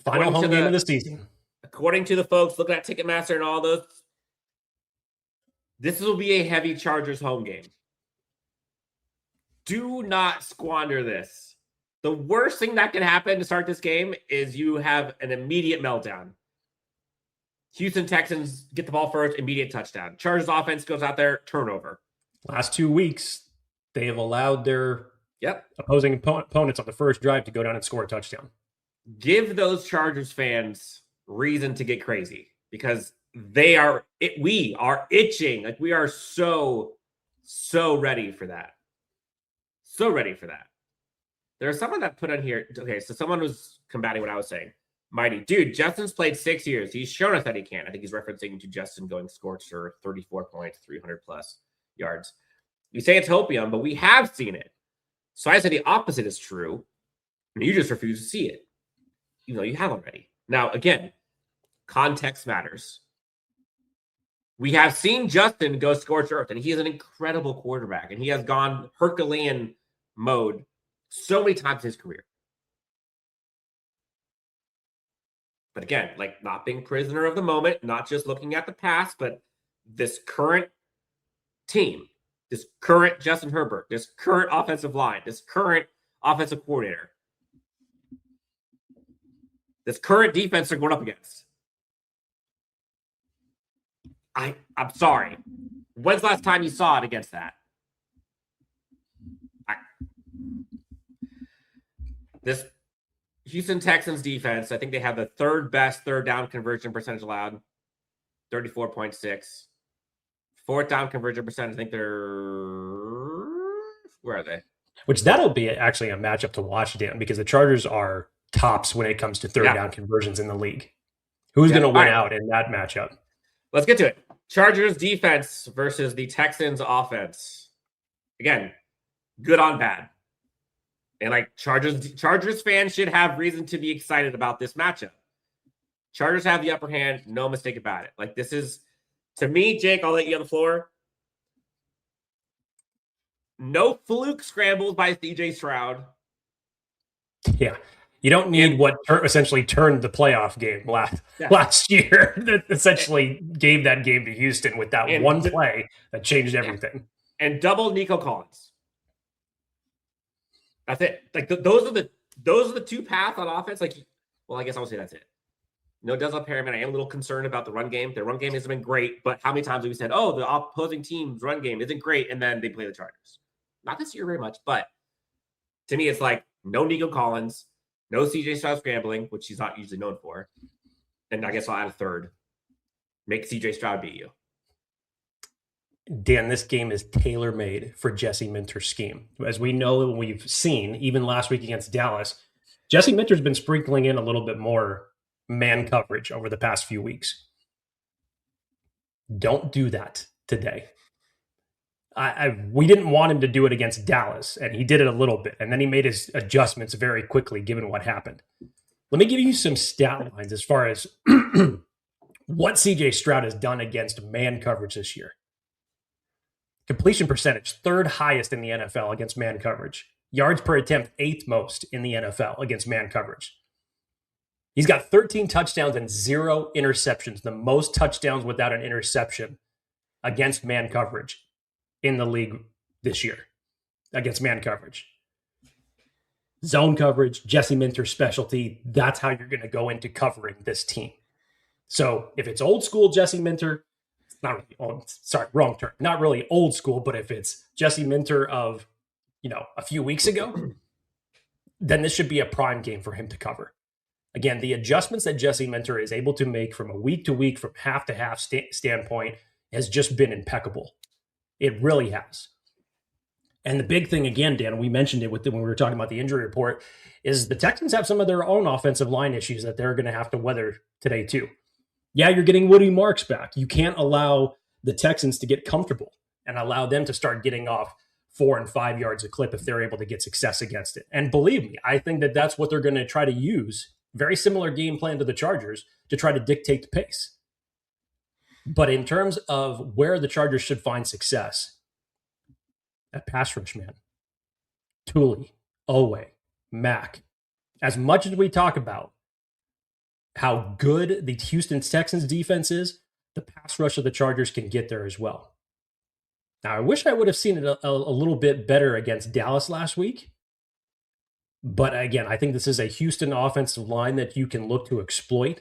Final home game of the season. According to the folks looking at Ticketmaster and all those, this will be a heavy Chargers home game. Do not squander this. The worst thing that can happen to start this game is you have an immediate meltdown. Houston Texans get the ball first, immediate touchdown. Chargers offense goes out there, turnover. Last 2 weeks, they have allowed their opposing opponents on the first drive to go down and score a touchdown. Give those Chargers fans reason to get crazy because we are itching. Like we are so ready for that. So ready for that. There's someone that put on here. Okay, so someone was combating what I was saying. Mighty. Dude, Justin's played 6 years. He's shown us that he can. I think he's referencing to Justin going scorched for 34 points, 300 plus yards. You say it's hopium, but we have seen it. So I said the opposite is true. And you just refuse to see it. Even though you have already. Now, again, context matters. We have seen Justin go scorched earth, and he is an incredible quarterback. And he has gone Herculean mode so many times in his career. But again, like not being prisoner of the moment, not just looking at the past, but this current team, this current Justin Herbert, this current offensive line, this current offensive coordinator, this current defense they're going up against. I'm sorry. When's the last time you saw it against that? This Houston Texans defense, I think they have the third best third down conversion percentage allowed, 34.6. Fourth down conversion percentage, I think where are they? Which that'll be actually a matchup to watch, Dan, because the Chargers are tops when it comes to third down conversions in the league. Who's going to win out in that matchup? Let's get to it. Chargers defense versus the Texans offense. Again, good on bad. And like Chargers fans should have reason to be excited about this matchup. Chargers have the upper hand, no mistake about it. Like this is, to me, Jake, I'll let you on the floor. No fluke scrambles by CJ Stroud. Yeah. You don't need what essentially turned the playoff game last year that essentially gave that game to Houston with that one play that changed everything. And double Nico Collins. That's it. Like those are the two paths on offense. Like, well, I guess I'll say that's it. No, Desmond Perryman. I am a little concerned about the run game. Their run game hasn't been great, but how many times have we said, "Oh, the opposing team's run game isn't great," and then they play the Chargers? Not this year very much, but to me, it's like no Nico Collins, no CJ Stroud scrambling, which he's not usually known for, and I guess I'll add a third. Make CJ Stroud beat you. Dan, this game is tailor-made for Jesse Minter's scheme. As we know and we've seen, even last week against Dallas, Jesse Minter's been sprinkling in a little bit more man coverage over the past few weeks. Don't do that today. We didn't want him to do it against Dallas, and he did it a little bit, and then he made his adjustments very quickly given what happened. Let me give you some stat lines as far as what CJ Stroud has done against man coverage this year. Completion percentage, third highest in the NFL against man coverage. Yards per attempt, eighth most in the NFL against man coverage. He's got 13 touchdowns and 0 interceptions, the most touchdowns without an interception against man coverage in the league this year against man coverage. Zone coverage, Jesse Minter's specialty, that's how you're going to go into covering this team. So if it's old school Jesse Minter, not really old, sorry, wrong term. Not really old school, but if it's Jesse Minter of, a few weeks ago, then this should be a prime game for him to cover. Again, the adjustments that Jesse Minter is able to make from a week to week, from half to half standpoint has just been impeccable. It really has. And the big thing, again, Dan, we mentioned it when we were talking about the injury report, is the Texans have some of their own offensive line issues that they're going to have to weather today too. Yeah, you're getting Woody Marks back. You can't allow the Texans to get comfortable and allow them to start getting off 4 and 5 yards a clip if they're able to get success against it. And believe me, I think that that's what they're going to try to use. Very similar game plan to the Chargers to try to dictate the pace. But in terms of where the Chargers should find success, at pass rush, man, Thule, Owe, Mack. As much as we talk about how good the Houston Texans defense is, the pass rush of the Chargers can get there as well. Now, I wish I would have seen it a little bit better against Dallas last week. But again, I think this is a Houston offensive line that you can look to exploit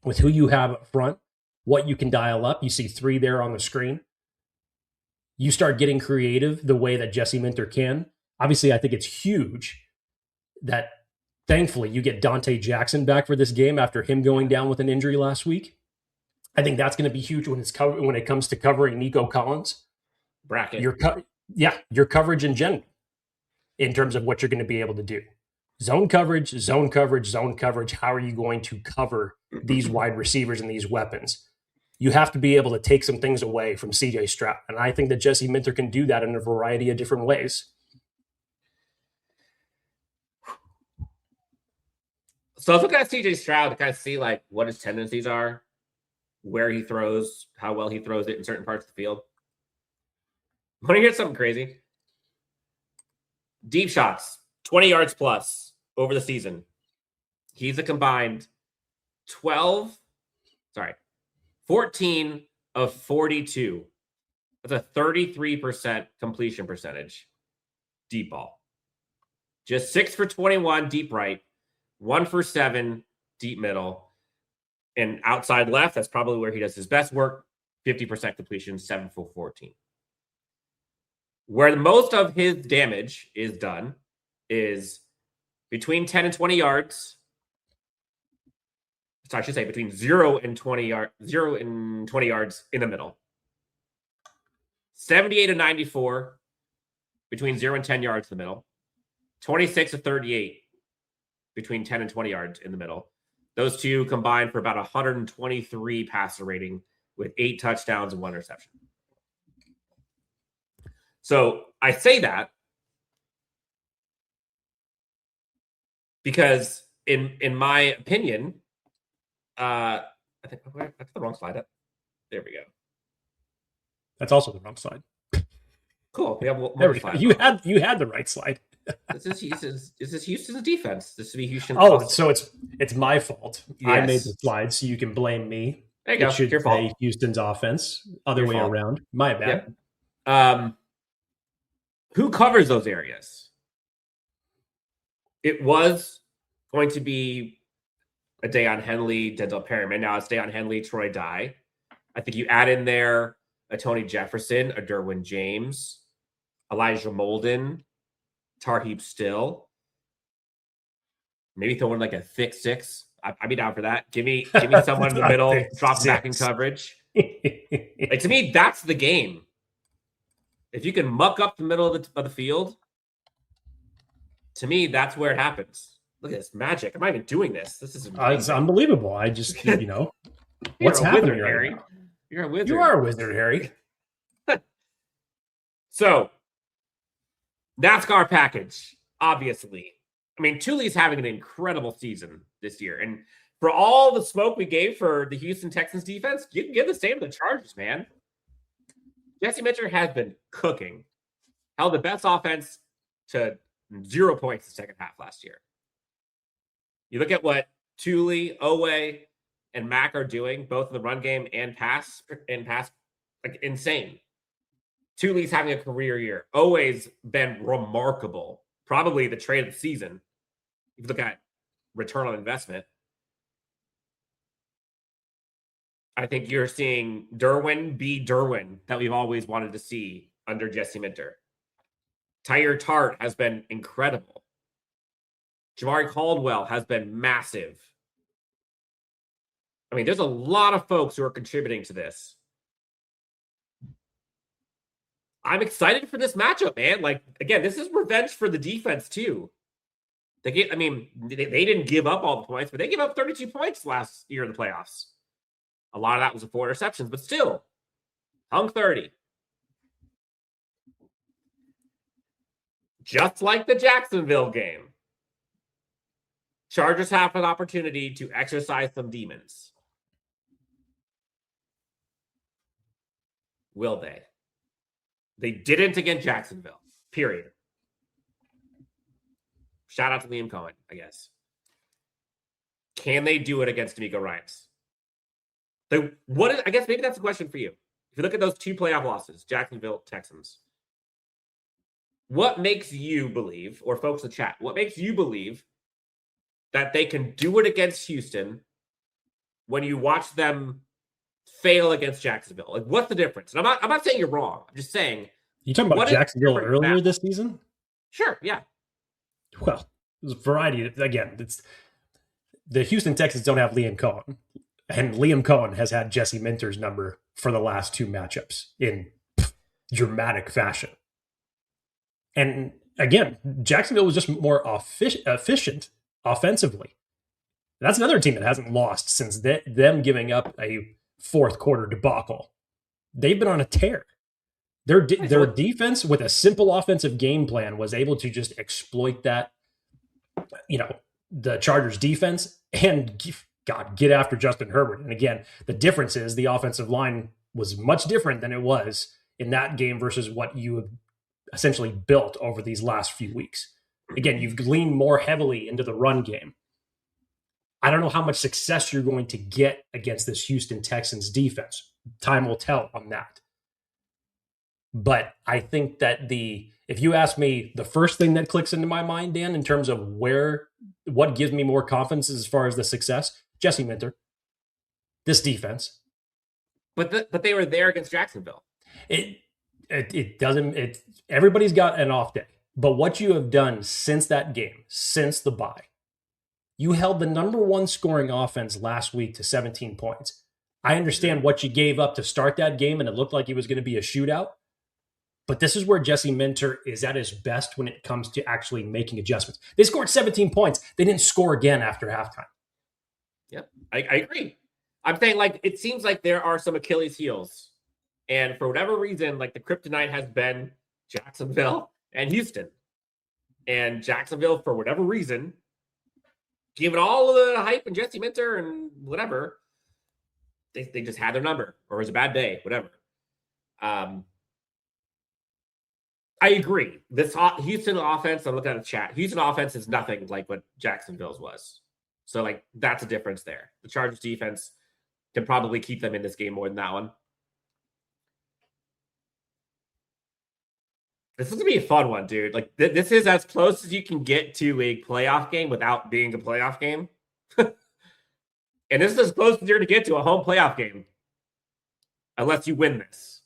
with who you have up front, what you can dial up. You see 3 there on the screen. You start getting creative the way that Jesse Minter can. Obviously, I think it's huge that thankfully you get Dante Jackson back for this game after him going down with an injury last week. I think that's going to be huge when it comes to covering Nico Collins. Bracket. Your coverage in general in terms of what you're going to be able to do. Zone coverage, zone coverage, zone coverage. How are you going to cover these wide receivers and these weapons? You have to be able to take some things away from CJ Stroud. And I think that Jesse Minter can do that in a variety of different ways. So I was looking at CJ Stroud to kind of see like what his tendencies are, where he throws, how well he throws it in certain parts of the field. Want to hear something crazy? Deep shots, 20 yards plus over the season. He's a combined 14 of 42. That's a 33% completion percentage. Deep ball. Just 6 for 21 deep right, 1 for 7 deep middle. And outside left, that's probably where he does his best work. 50% completion, 7 for 14. Where most of his damage is done is between 10 and 20 yards. So I should say between 0 and 20 yards in the middle. 78 and 94 between 0 and 10 yards in the middle. 26 to 38 between 10 and 20 yards in the middle. Those two combined for about 123 passer rating with 8 touchdowns and 1 interception. So I say that because in my opinion, I think that's the wrong slide up. There we go. That's also the wrong slide. Cool. We have there we go. You had the right slide. This is Houston's defense. This would be Houston. So it's my fault. Yes. I made the slide, so you can blame me. There you go. It should Your fault. say Houston's offense. Other way around. My bad. Yep. Who covers those areas? It was going to be a Deion Henley, Denzel Perryman. Now it's Deion Henley, Troy Dye. I think you add in there a Tony Jefferson, a Derwin James, Elijah Molden, Tarheeb Still. Maybe throw in like a thick 6. I'd be down for that. Give me someone in the middle, drop back in coverage. Like, to me, that's the game. If you can muck up the middle of the field, to me, that's where it happens. Look at this magic. I'm not even doing this. This is it's unbelievable. I just, what's happening, Harry? Right now? You're a wizard. You are a wizard, Harry. So, NASCAR package, obviously. I mean, Thule's having an incredible season this year. And for all the smoke we gave for the Houston Texans defense, you can give the same to the Chargers, man. Jesse Minter has been cooking. Held the best offense to 0 points the second half last year. You look at what Thule, Owe, and Mack are doing, both in the run game and pass, like insane. Thule's having a career year. Owe's been remarkable. Probably the trade of the season. If you look at return on investment. I think you're seeing Derwin be Derwin that we've always wanted to see under Jesse Minter. Tyre Tart has been incredible. Jamari Caldwell has been massive. I mean, there's a lot of folks who are contributing to this. I'm excited for this matchup, man. Like, again, this is revenge for the defense, too. They didn't give up all the points, but they gave up 32 points last year in the playoffs. A lot of that was with 4 interceptions, but still, hung 30. just like the Jacksonville game, Chargers have an opportunity to exercise some demons. Will they? They didn't against Jacksonville, period. Shout out to Liam Cohen, I guess. Can they do it against D'Amico Ryans? I guess maybe that's a question for you. If you look at those 2 playoff losses, Jacksonville, Texans, what makes you believe, or folks in the chat, what makes you believe that they can do it against Houston when you watch them fail against Jacksonville? Like, what's the difference? And I'm not saying you're wrong. I'm just saying. You talking about Jacksonville earlier this season? Sure, yeah. Well, there's a variety. Again, it's the Houston Texans don't have Liam Cohen, and Liam Cohen has had Jesse Minter's number for the last 2 matchups in dramatic fashion. And again, Jacksonville was just more efficient offensively. That's another team that hasn't lost since them giving up a 4th quarter debacle. They've been on a tear. Their defense with a simple offensive game plan was able to just exploit that, the Chargers defense and get after Justin Herbert. And again, the difference is the offensive line was much different than it was in that game versus what you have essentially built over these last few weeks. Again, you've leaned more heavily into the run game. I don't know how much success you're going to get against this Houston Texans defense. Time will tell on that. But I think that if you ask me, the first thing that clicks into my mind, Dan, in terms of what gives me more confidence as far as the success, Jesse Minter, this defense. But they were there against Jacksonville. It doesn't. Everybody's got an off day. But what you have done since that game, since the bye, you held the number 1 scoring offense last week to 17 points. I understand what you gave up to start that game, and it looked like it was going to be a shootout. But this is where Jesse Minter is at his best when it comes to actually making adjustments. They scored 17 points. They didn't score again after halftime. Yep, I agree. I'm saying, it seems like there are some Achilles heels. And for whatever reason, the kryptonite has been Jacksonville and Houston. And Jacksonville, for whatever reason, given all of the hype and Jesse Minter and whatever, they just had their number, or it was a bad day, whatever. I agree. This Houston offense, I'm looking at the chat, Houston offense is nothing like what Jacksonville's was. So, that's a difference there. The Chargers defense can probably keep them in this game more than that one. This is going to be a fun one, dude. This is as close as you can get to a playoff game without being a playoff game. And this is as close as you're going to get to a home playoff game. Unless you win this.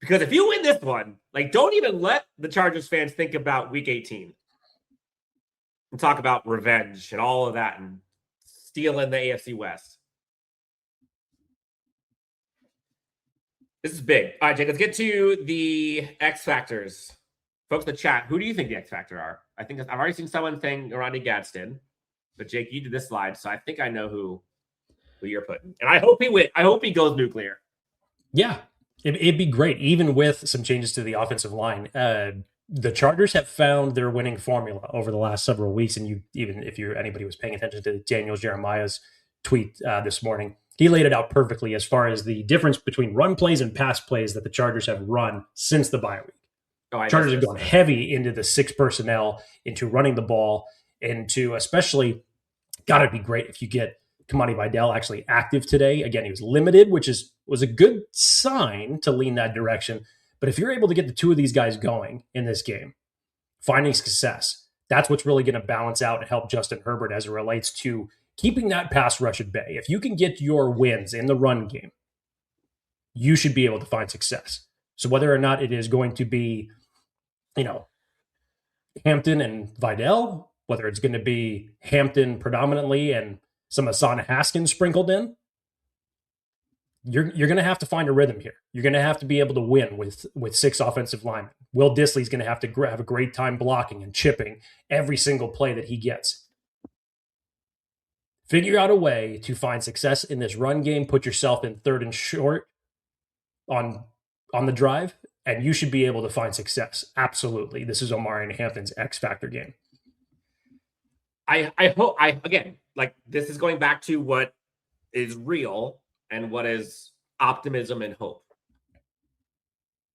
Because if you win this one, don't even let the Chargers fans think about Week 18 and talk about revenge and all of that and stealing the AFC West. This is big. All right, Jake, let's get to the X Factors. Folks in the chat, who do you think the X Factor are? I think I've already seen someone saying Ronnie Gadsden, but Jake, you did this slide, so I think I know who you're putting. And I hope he wins. I hope he goes nuclear. Yeah. It'd be great, even with some changes to the offensive line. The Chargers have found their winning formula over the last several weeks, and anybody was paying attention to Daniel Jeremiah's tweet this morning, he laid it out perfectly as far as the difference between run plays and pass plays that the Chargers have run since the bye week. Chargers have gone heavy into the 6 personnel, into running the ball, into especially, got to be great if you get Kamari Vidal actually active today. Again, he was limited, which was a good sign to lean that direction. But if you're able to get the 2 of these guys going in this game, finding success, that's what's really going to balance out and help Justin Herbert as it relates to keeping that pass rush at bay. If you can get your wins in the run game, you should be able to find success. So whether or not it is going to be, Hampton and Vidal, whether it's going to be Hampton predominantly and some Asana Haskins sprinkled in, you're going to have to find a rhythm here. You're going to have to be able to win with 6 offensive linemen. Will Dissly's going to have a great time blocking and chipping every single play that he gets. Figure out a way to find success in this run game. Put yourself in 3rd and short on the drive, and you should be able to find success. Absolutely. This is Omarion Hampton's X Factor game. I hope again, like, this is going back to what is real and what is optimism and hope.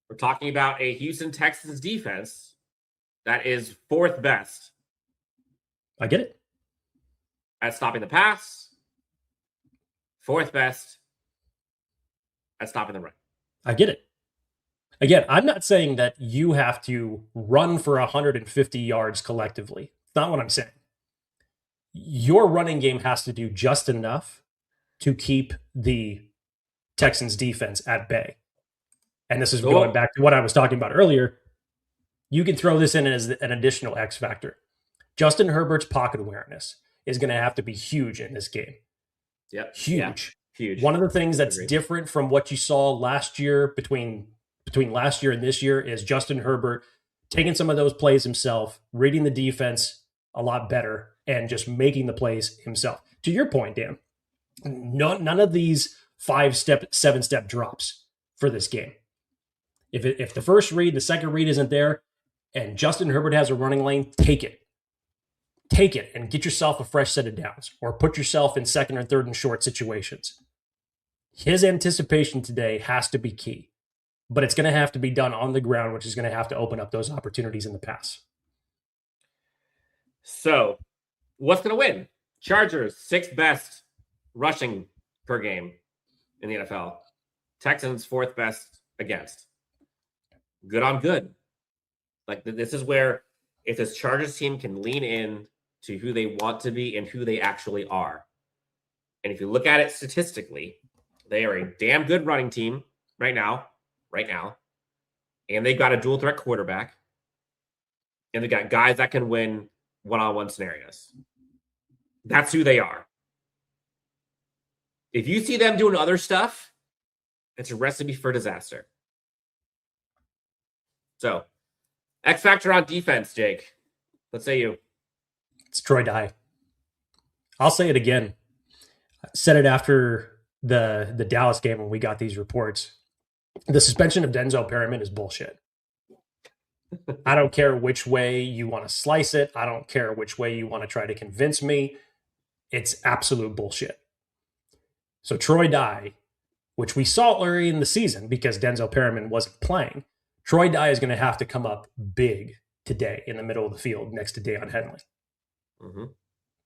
We're talking about a Houston Texans defense that is 4th best. I get it. At stopping the pass, 4th best at stopping the run. I get it. Again, I'm not saying that you have to run for 150 yards collectively. It's not what I'm saying. Your running game has to do just enough to keep the Texans defense at bay. And this is going back to what I was talking about earlier. You can throw this in as an additional X factor. Justin Herbert's pocket awareness is going to have to be huge in this game. Yep. Huge. Yeah, huge. One of the things that's different from what you saw last year between last year and this year is Justin Herbert taking some of those plays himself, reading the defense a lot better, and just making the plays himself. To your point, Dan, none of these 5-step, 7-step drops for this game. If the first read, the second read isn't there, and Justin Herbert has a running lane, take it. Take it and get yourself a fresh set of downs, or put yourself in 2nd or 3rd and short situations. His anticipation today has to be key, but it's going to have to be done on the ground, which is going to have to open up those opportunities in the pass. So, what's going to win? Chargers, 6th best rushing per game in the NFL. Texans, 4th best against. Good on good. Like, this is where, if this Chargers team can lean in to who they want to be and who they actually are. And if you look at it statistically, they are a damn good running team right now. And they've got a dual threat quarterback. And they've got guys that can win one-on-one scenarios. That's who they are. If you see them doing other stuff, it's a recipe for disaster. So, X factor on defense, Jake. Let's say you. It's Troy Dye. I'll say it again. I said it after the Dallas game when we got these reports. The suspension of Denzel Perryman is bullshit. I don't care which way you want to slice it. I don't care which way you want to try to convince me. It's absolute bullshit. So Troy Dye, which we saw early in the season because Denzel Perryman wasn't playing, Troy Dye is going to have to come up big today in the middle of the field next to Deion Henley. Mm-hmm.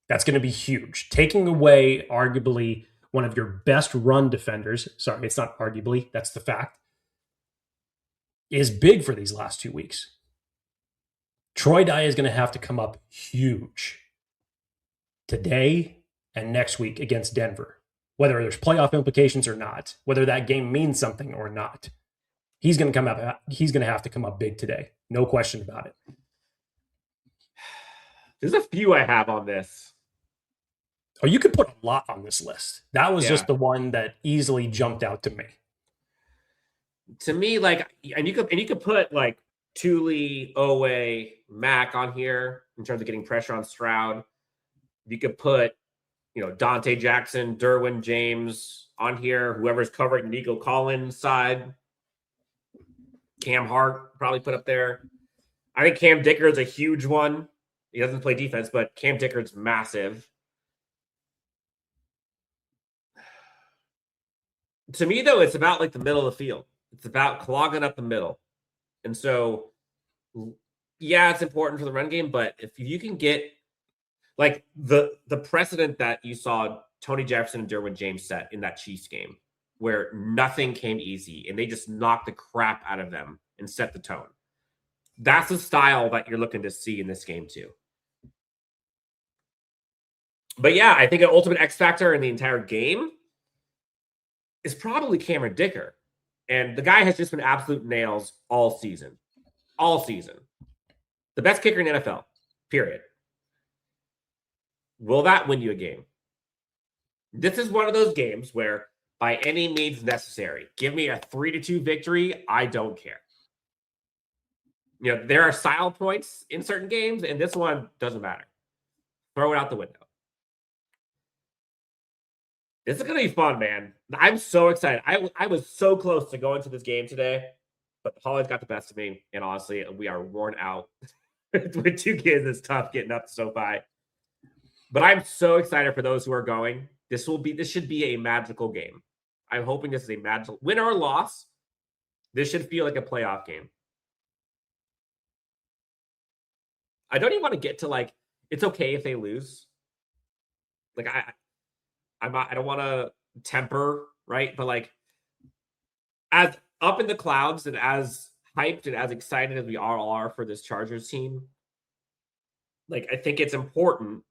That's going to be huge. Taking away arguably one of your best run defenders, sorry, it's not arguably, that's the fact, is big for these last 2 weeks. Troy Dye is going to have to come up huge today and next week against Denver, whether there's playoff implications or not, whether that game means something or not. He's going to have to come up big today. No question about it. There's a few I have on this. Oh, you could put a lot on this list. That was just the one that easily jumped out to me. To me, like, and you could put like Thule, Owe, Mack on here in terms of getting pressure on Stroud. You could put, Dante Jackson, Derwin James on here. Whoever's covering Nico Collins' side. Cam Hart probably put up there. I think Cam Dicker is a huge one. He doesn't play defense, but Cam Dicker's massive. To me, though, it's about like the middle of the field. It's about clogging up the middle. And so, yeah, it's important for the run game, but if you can get like the precedent that you saw Tony Jefferson and Derwin James set in that Chiefs game, where nothing came easy and they just knocked the crap out of them and set the tone. That's the style that you're looking to see in this game too. But yeah, I think an ultimate X factor in the entire game is probably Cameron Dicker. And the guy has just been absolute nails all season. All season. The best kicker in the NFL, period. Will that win you a game? This is one of those games where by any means necessary, give me a 3-2 victory, I don't care. There are style points in certain games, and this one doesn't matter. Throw it out the window. This is going to be fun, man. I'm so excited. I was so close to going to this game today, But the holidays got the best of me, and honestly, we are worn out. With 2 kids, it's tough getting up to SoFi. But I'm so excited for those who are going. This should be a magical game. I'm hoping this is a magical win or loss. This should feel like a playoff game. I don't even want to get to like it's okay if they lose. Like I don't want to temper, right? But like as up in the clouds and as hyped and as excited as we all are for this Chargers team, like I think it's important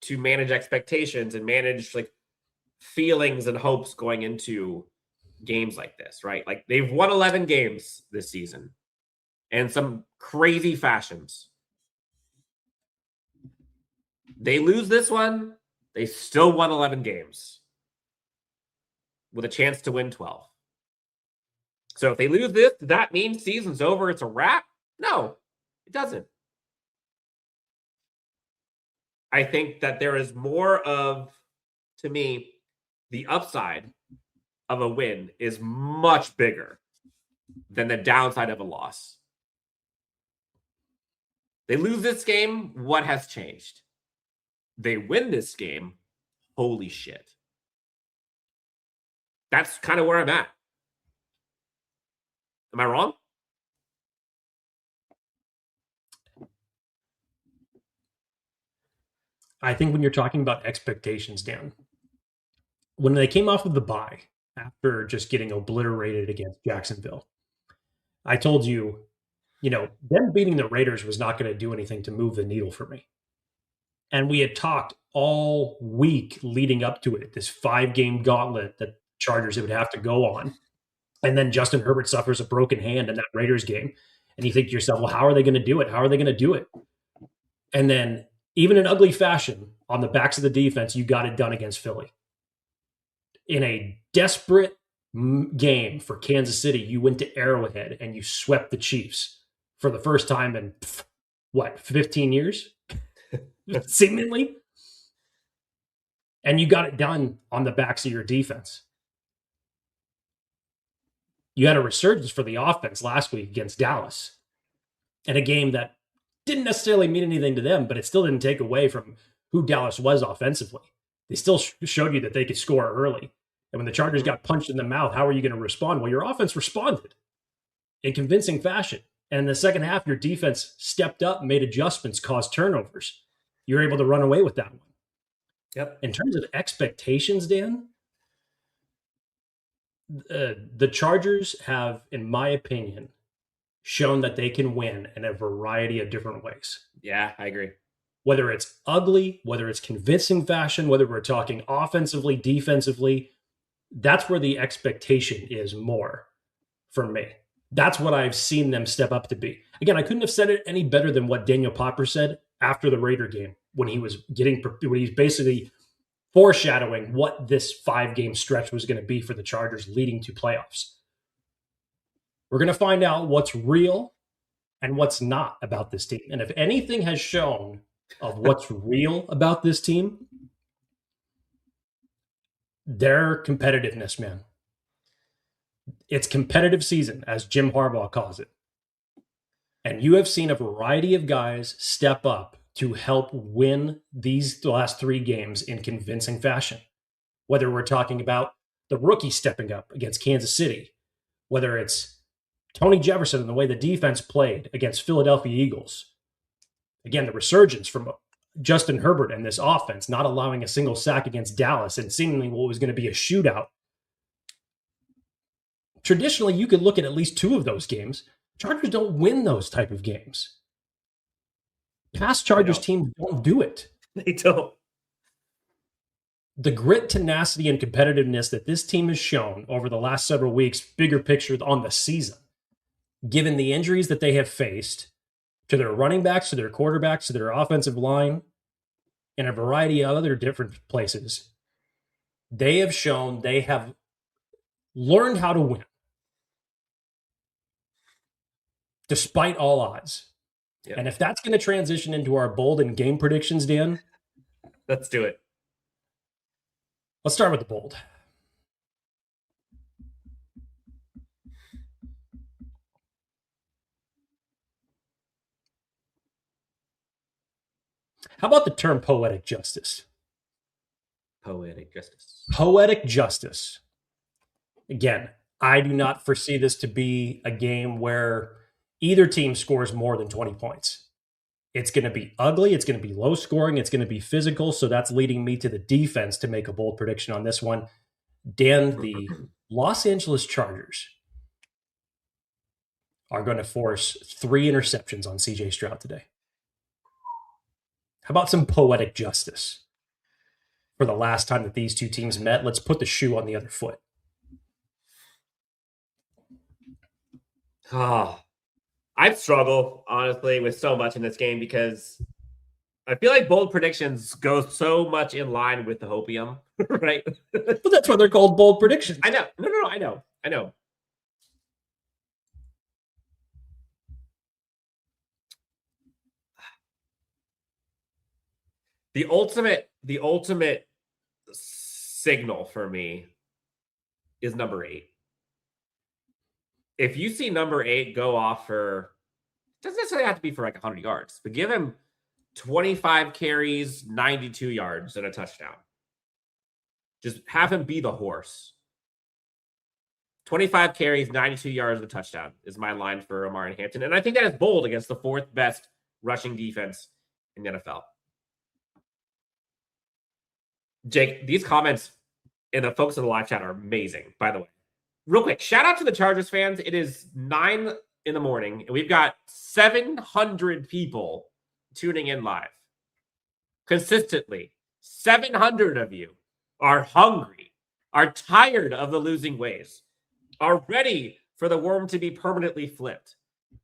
to manage expectations and manage like feelings and hopes going into games like this, right? Like they've won 11 games this season in some crazy fashions. They lose this one, they still won 11 games with a chance to win 12. So if they lose this, does that mean season's over? It's a wrap? No, it doesn't. I think that there is more of, to me, the upside of a win is much bigger than the downside of a loss. They lose this game, what has changed? They win this game, holy shit. That's kind of where I'm at. Am I wrong? I think when you're talking about expectations, Dan, when they came off of the bye after just getting obliterated against Jacksonville, I told you, them beating the Raiders was not going to do anything to move the needle for me. And we had talked all week leading up to it, this 5-game gauntlet that Chargers would have to go on. And then Justin Herbert suffers a broken hand in that Raiders game. And you think to yourself, well, how are they going to do it? How are they going to do it? And then even in ugly fashion, on the backs of the defense, you got it done against Philly. In a desperate game for Kansas City, you went to Arrowhead and you swept the Chiefs for the first time in, 15 years? Seemingly. And you got it done on the backs of your defense. You had a resurgence for the offense last week against Dallas in a game that didn't necessarily mean anything to them, but it still didn't take away from who Dallas was offensively. They still showed you that they could score early. And when the Chargers got punched in the mouth, how are you going to respond? Well, your offense responded in convincing fashion. And in the second half, your defense stepped up, made adjustments, caused turnovers. You're able to run away with that one. Yep. In terms of expectations, Dan, the Chargers have, in my opinion, shown that they can win in a variety of different ways. Yeah, I agree. Whether it's ugly, whether it's convincing fashion, whether we're talking offensively, defensively, that's where the expectation is more for me. That's what I've seen them step up to be. Again, I couldn't have said it any better than what Daniel Popper said after the Raider game when he's basically foreshadowing what this 5-game stretch was going to be for the Chargers leading to playoffs. We're going to find out what's real and what's not about this team. And if anything has shown of what's real about this team, their competitiveness, man. It's competitive season, as Jim Harbaugh calls it. And you have seen a variety of guys step up to help win the last 3 games in convincing fashion. Whether we're talking about the rookie stepping up against Kansas City, whether it's Tony Jefferson and the way the defense played against Philadelphia Eagles. Again, the resurgence from Justin Herbert and this offense, not allowing a single sack against Dallas and seemingly what was going to be a shootout. Traditionally, you could look at least 2 of those games. Chargers don't win those type of games. Past Chargers teams don't do it. They don't. The grit, tenacity, and competitiveness that this team has shown over the last several weeks, bigger picture on the season, given the injuries that they have faced to their running backs, to their quarterbacks, to their offensive line, and a variety of other different places, they have shown they have learned how to win. Despite all odds. Yep. And if that's going to transition into our bold and game predictions, Dan, let's do it. Let's start with the bold. How about the term poetic justice? Poetic justice. Poetic justice. Again, I do not foresee this to be a game where either team scores more than 20 points. It's going to be ugly. It's going to be low scoring. It's going to be physical. So that's leading me to the defense to make a bold prediction on this one. Dan, the Los Angeles Chargers are going to force 3 interceptions on CJ Stroud today. How about some poetic justice? For the last time that these two teams met, let's put the shoe on the other foot. Oh, I'd struggle, honestly, with so much in this game because I feel like bold predictions go so much in line with the hopium, right? Well, that's why they're called bold predictions. I know. No, I know. The ultimate signal for me is number 8. If you see number 8 go off for, doesn't necessarily have to be for like 100 yards, but give him 25 carries, 92 yards, and a touchdown. Just have him be the horse. 25 carries, 92 yards, and a touchdown is my line for Amari Hampton. And I think that is bold against the 4th best rushing defense in the NFL. Jake, these comments and the folks in the live chat are amazing, by the way. Real quick, shout out to the Chargers fans. It is 9 in the morning, and we've got 700 people tuning in live. Consistently, 700 of you are hungry, are tired of the losing ways, are ready for the worm to be permanently flipped.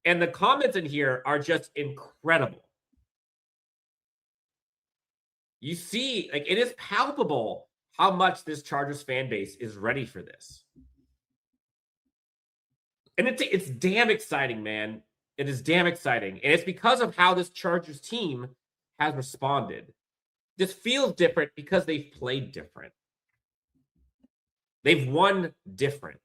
And the comments in here are just incredible. You see, like, it is palpable how much this Chargers fan base is ready for this. And it's damn exciting, man. It is damn exciting. And it's because of how this Chargers team has responded. This feels different because they've played different. They've won different.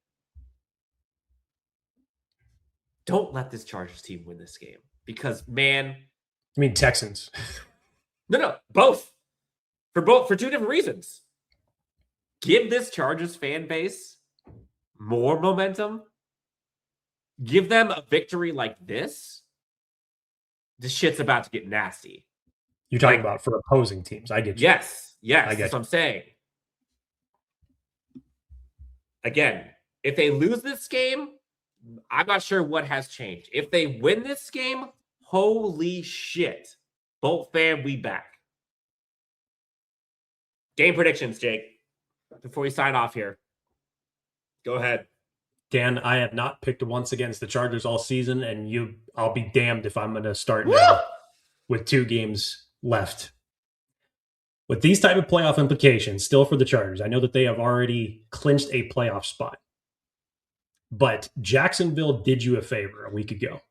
Don't let this Chargers team win this game. Because, man... I mean, Texans. No, both. For 2 different reasons. Give this Chargers fan base more momentum. Give them a victory like this. This shit's about to get nasty. You're talking about for opposing teams. I get you. Yes. That's what I'm saying. Again, if they lose this game, I'm not sure what has changed. If they win this game, holy shit. Bolt fan, we back. Game predictions, Jake. Before we sign off here. Go ahead. Dan, I have not picked once against the Chargers all season, and I'll be damned if I'm going to start now with 2 games left. With these type of playoff implications, still for the Chargers, I know that they have already clinched a playoff spot. But Jacksonville did you a favor a week ago.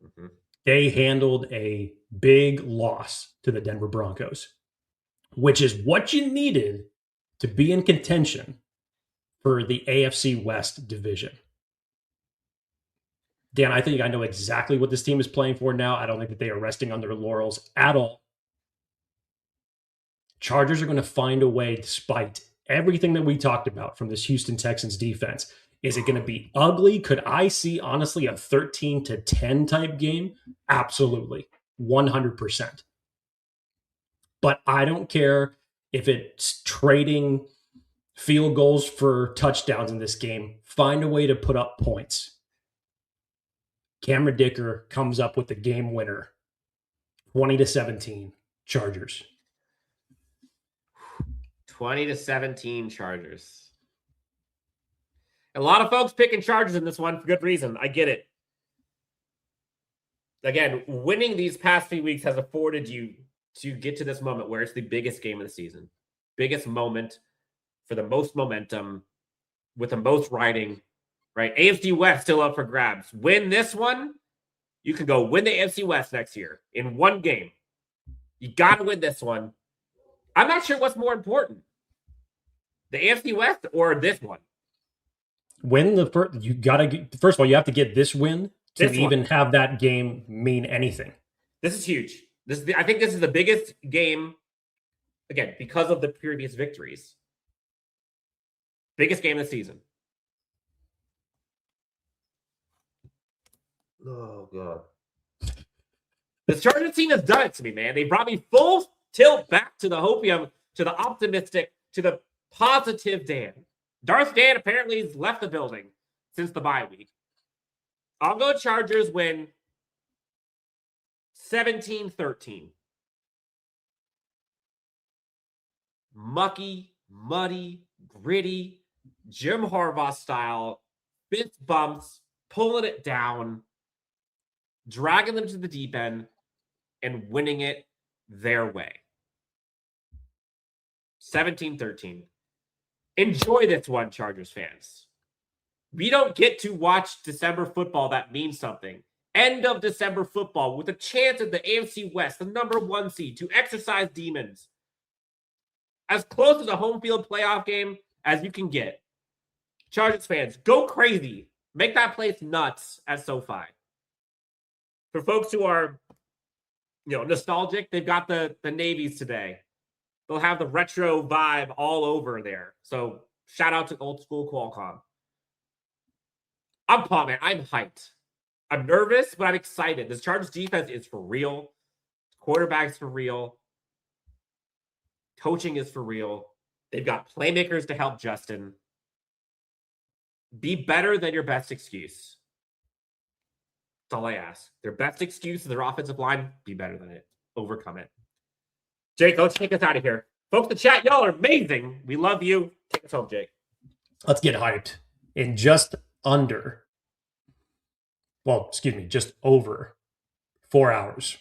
Mm-hmm. They handled a big loss to the Denver Broncos, which is what you needed to be in contention for the AFC West division. Dan, I think I know exactly what this team is playing for now. I don't think that they are resting on their laurels at all. Chargers are going to find a way, despite everything that we talked about from this Houston Texans defense. Is it going to be ugly? Could I see, honestly, a 13-10 type game? Absolutely. 100%. But I don't care if it's trading field goals for touchdowns in this game. Find a way to put up points. Cameron Dicker comes up with the game winner. 20-17 Chargers. 20-17 Chargers. A lot of folks picking Chargers in this one for good reason. I get it. Again, winning these past few weeks has afforded you to get to this moment where it's the biggest game of the season. Biggest moment for the most momentum with the most riding, right? AFC West still up for grabs. Win this one, you can go win the AFC West next year in one game. You got to win this one. I'm not sure what's more important, the AFC West or this one. Win the first. You got to first of all, you have to get this win to even have that game mean anything. This is huge. I think this is the biggest game, again, because of the previous victories. Biggest game of the season. Oh, God. The Chargers team has done it to me, man. They brought me full tilt back to the hopium, to the optimistic, to the positive Dan. Darth Dan apparently has left the building since the bye week. I'll go Chargers win 17-13. Mucky, muddy, gritty, Jim Harbaugh style, fist bumps, pulling it down, dragging them to the deep end, and winning it their way. 17-13. Enjoy this one, Chargers fans. We don't get to watch December football that means something. End of December football with a chance at the AFC West, the number 1 seed, to exercise demons. As close to the home field playoff game as you can get. Chargers fans, go crazy. Make that place nuts at SoFi. For folks who are, nostalgic, they've got the navies today. They'll have the retro vibe all over there. So shout out to old school Qualcomm. I'm pumped, man. I'm hyped. I'm nervous, but I'm excited. This Chargers defense is for real. Quarterback's for real. Coaching is for real. They've got playmakers to help Justin. Be better than your best excuse. That's all I ask. Their best excuse is their offensive line. Be better than it. Overcome it. Jake, let's take us out of here. Folks, the chat, y'all are amazing. We love you. Take us home, Jake. Let's get hyped. In just over 4 hours.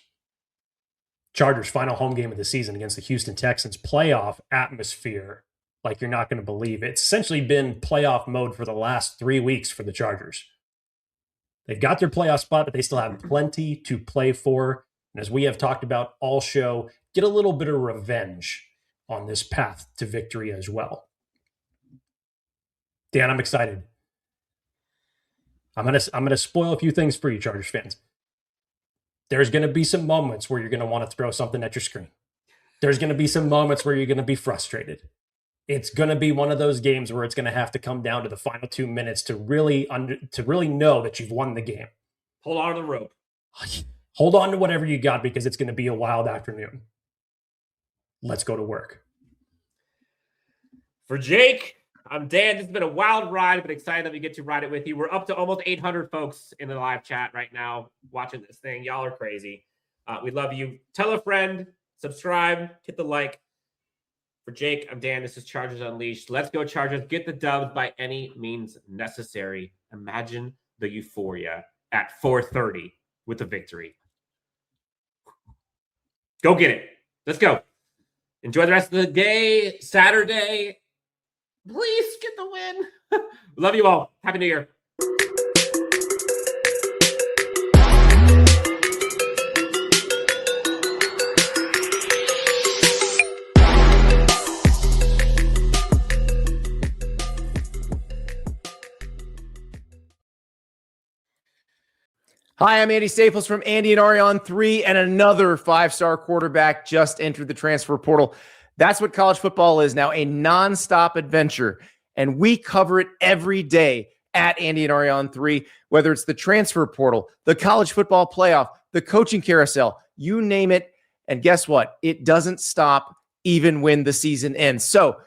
Chargers' final home game of the season against the Houston Texans. Playoff atmosphere like you're not going to believe. It's essentially been playoff mode for the last 3 weeks for the Chargers. They've got their playoff spot, but they still have plenty to play for. And as we have talked about all show, get a little bit of revenge on this path to victory as well. Dan, I'm excited. I'm gonna spoil a few things for you, Chargers fans. There's going to be some moments where you're going to want to throw something at your screen. There's going to be some moments where you're going to be frustrated. It's going to be one of those games where it's going to have to come down to the final 2 minutes to really know that you've won the game. Hold on to the rope. Hold on to whatever you got because it's going to be a wild afternoon. Let's go to work. For Jake, I'm Dan. This has been a wild ride, but excited that we get to ride it with you. We're up to almost 800 folks in the live chat right now watching this thing. Y'all are crazy. We love you. Tell a friend, subscribe, hit the like. For Jake, I'm Dan. This is Chargers Unleashed. Let's go, Chargers. Get the dubs by any means necessary. Imagine the euphoria at 4:30 with a victory. Go get it. Let's go. Enjoy the rest of the day, Saturday. Please get the win. Love you all. Happy New Year. Hi, I'm Andy Staples from Andy and Ari on 3, and another 5-star quarterback just entered the transfer portal. That's what college football is now, a nonstop adventure. And we cover it every day at Andy and Ari on 3, whether it's the transfer portal, the college football playoff, the coaching carousel, you name it. And guess what? It doesn't stop even when the season ends. So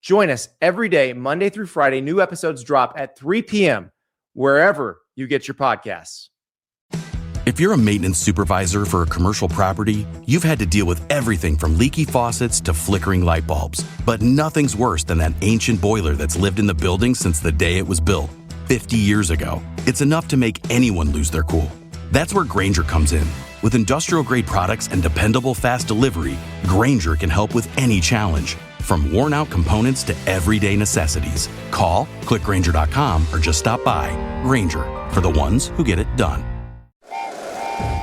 join us every day, Monday through Friday. New episodes drop at 3 p.m. wherever you get your podcasts. If you're a maintenance supervisor for a commercial property, you've had to deal with everything from leaky faucets to flickering light bulbs. But nothing's worse than that ancient boiler that's lived in the building since the day it was built, 50 years ago. It's enough to make anyone lose their cool. That's where Grainger comes in. With industrial-grade products and dependable fast delivery, Grainger can help with any challenge. From worn-out components to everyday necessities. Call, click Grainger.com, or just stop by. Grainger, for the ones who get it done.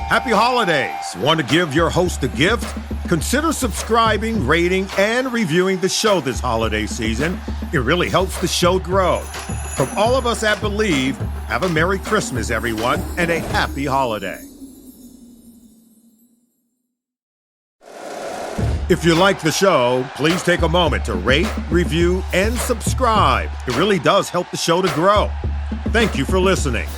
Happy holidays. Want to give your host a gift? Consider subscribing, rating, and reviewing the show this holiday season. It really helps the show grow. From all of us at Believe, have a Merry Christmas, everyone, and a Happy Holiday. If you like the show, please take a moment to rate, review, and subscribe. It really does help the show to grow. Thank you for listening.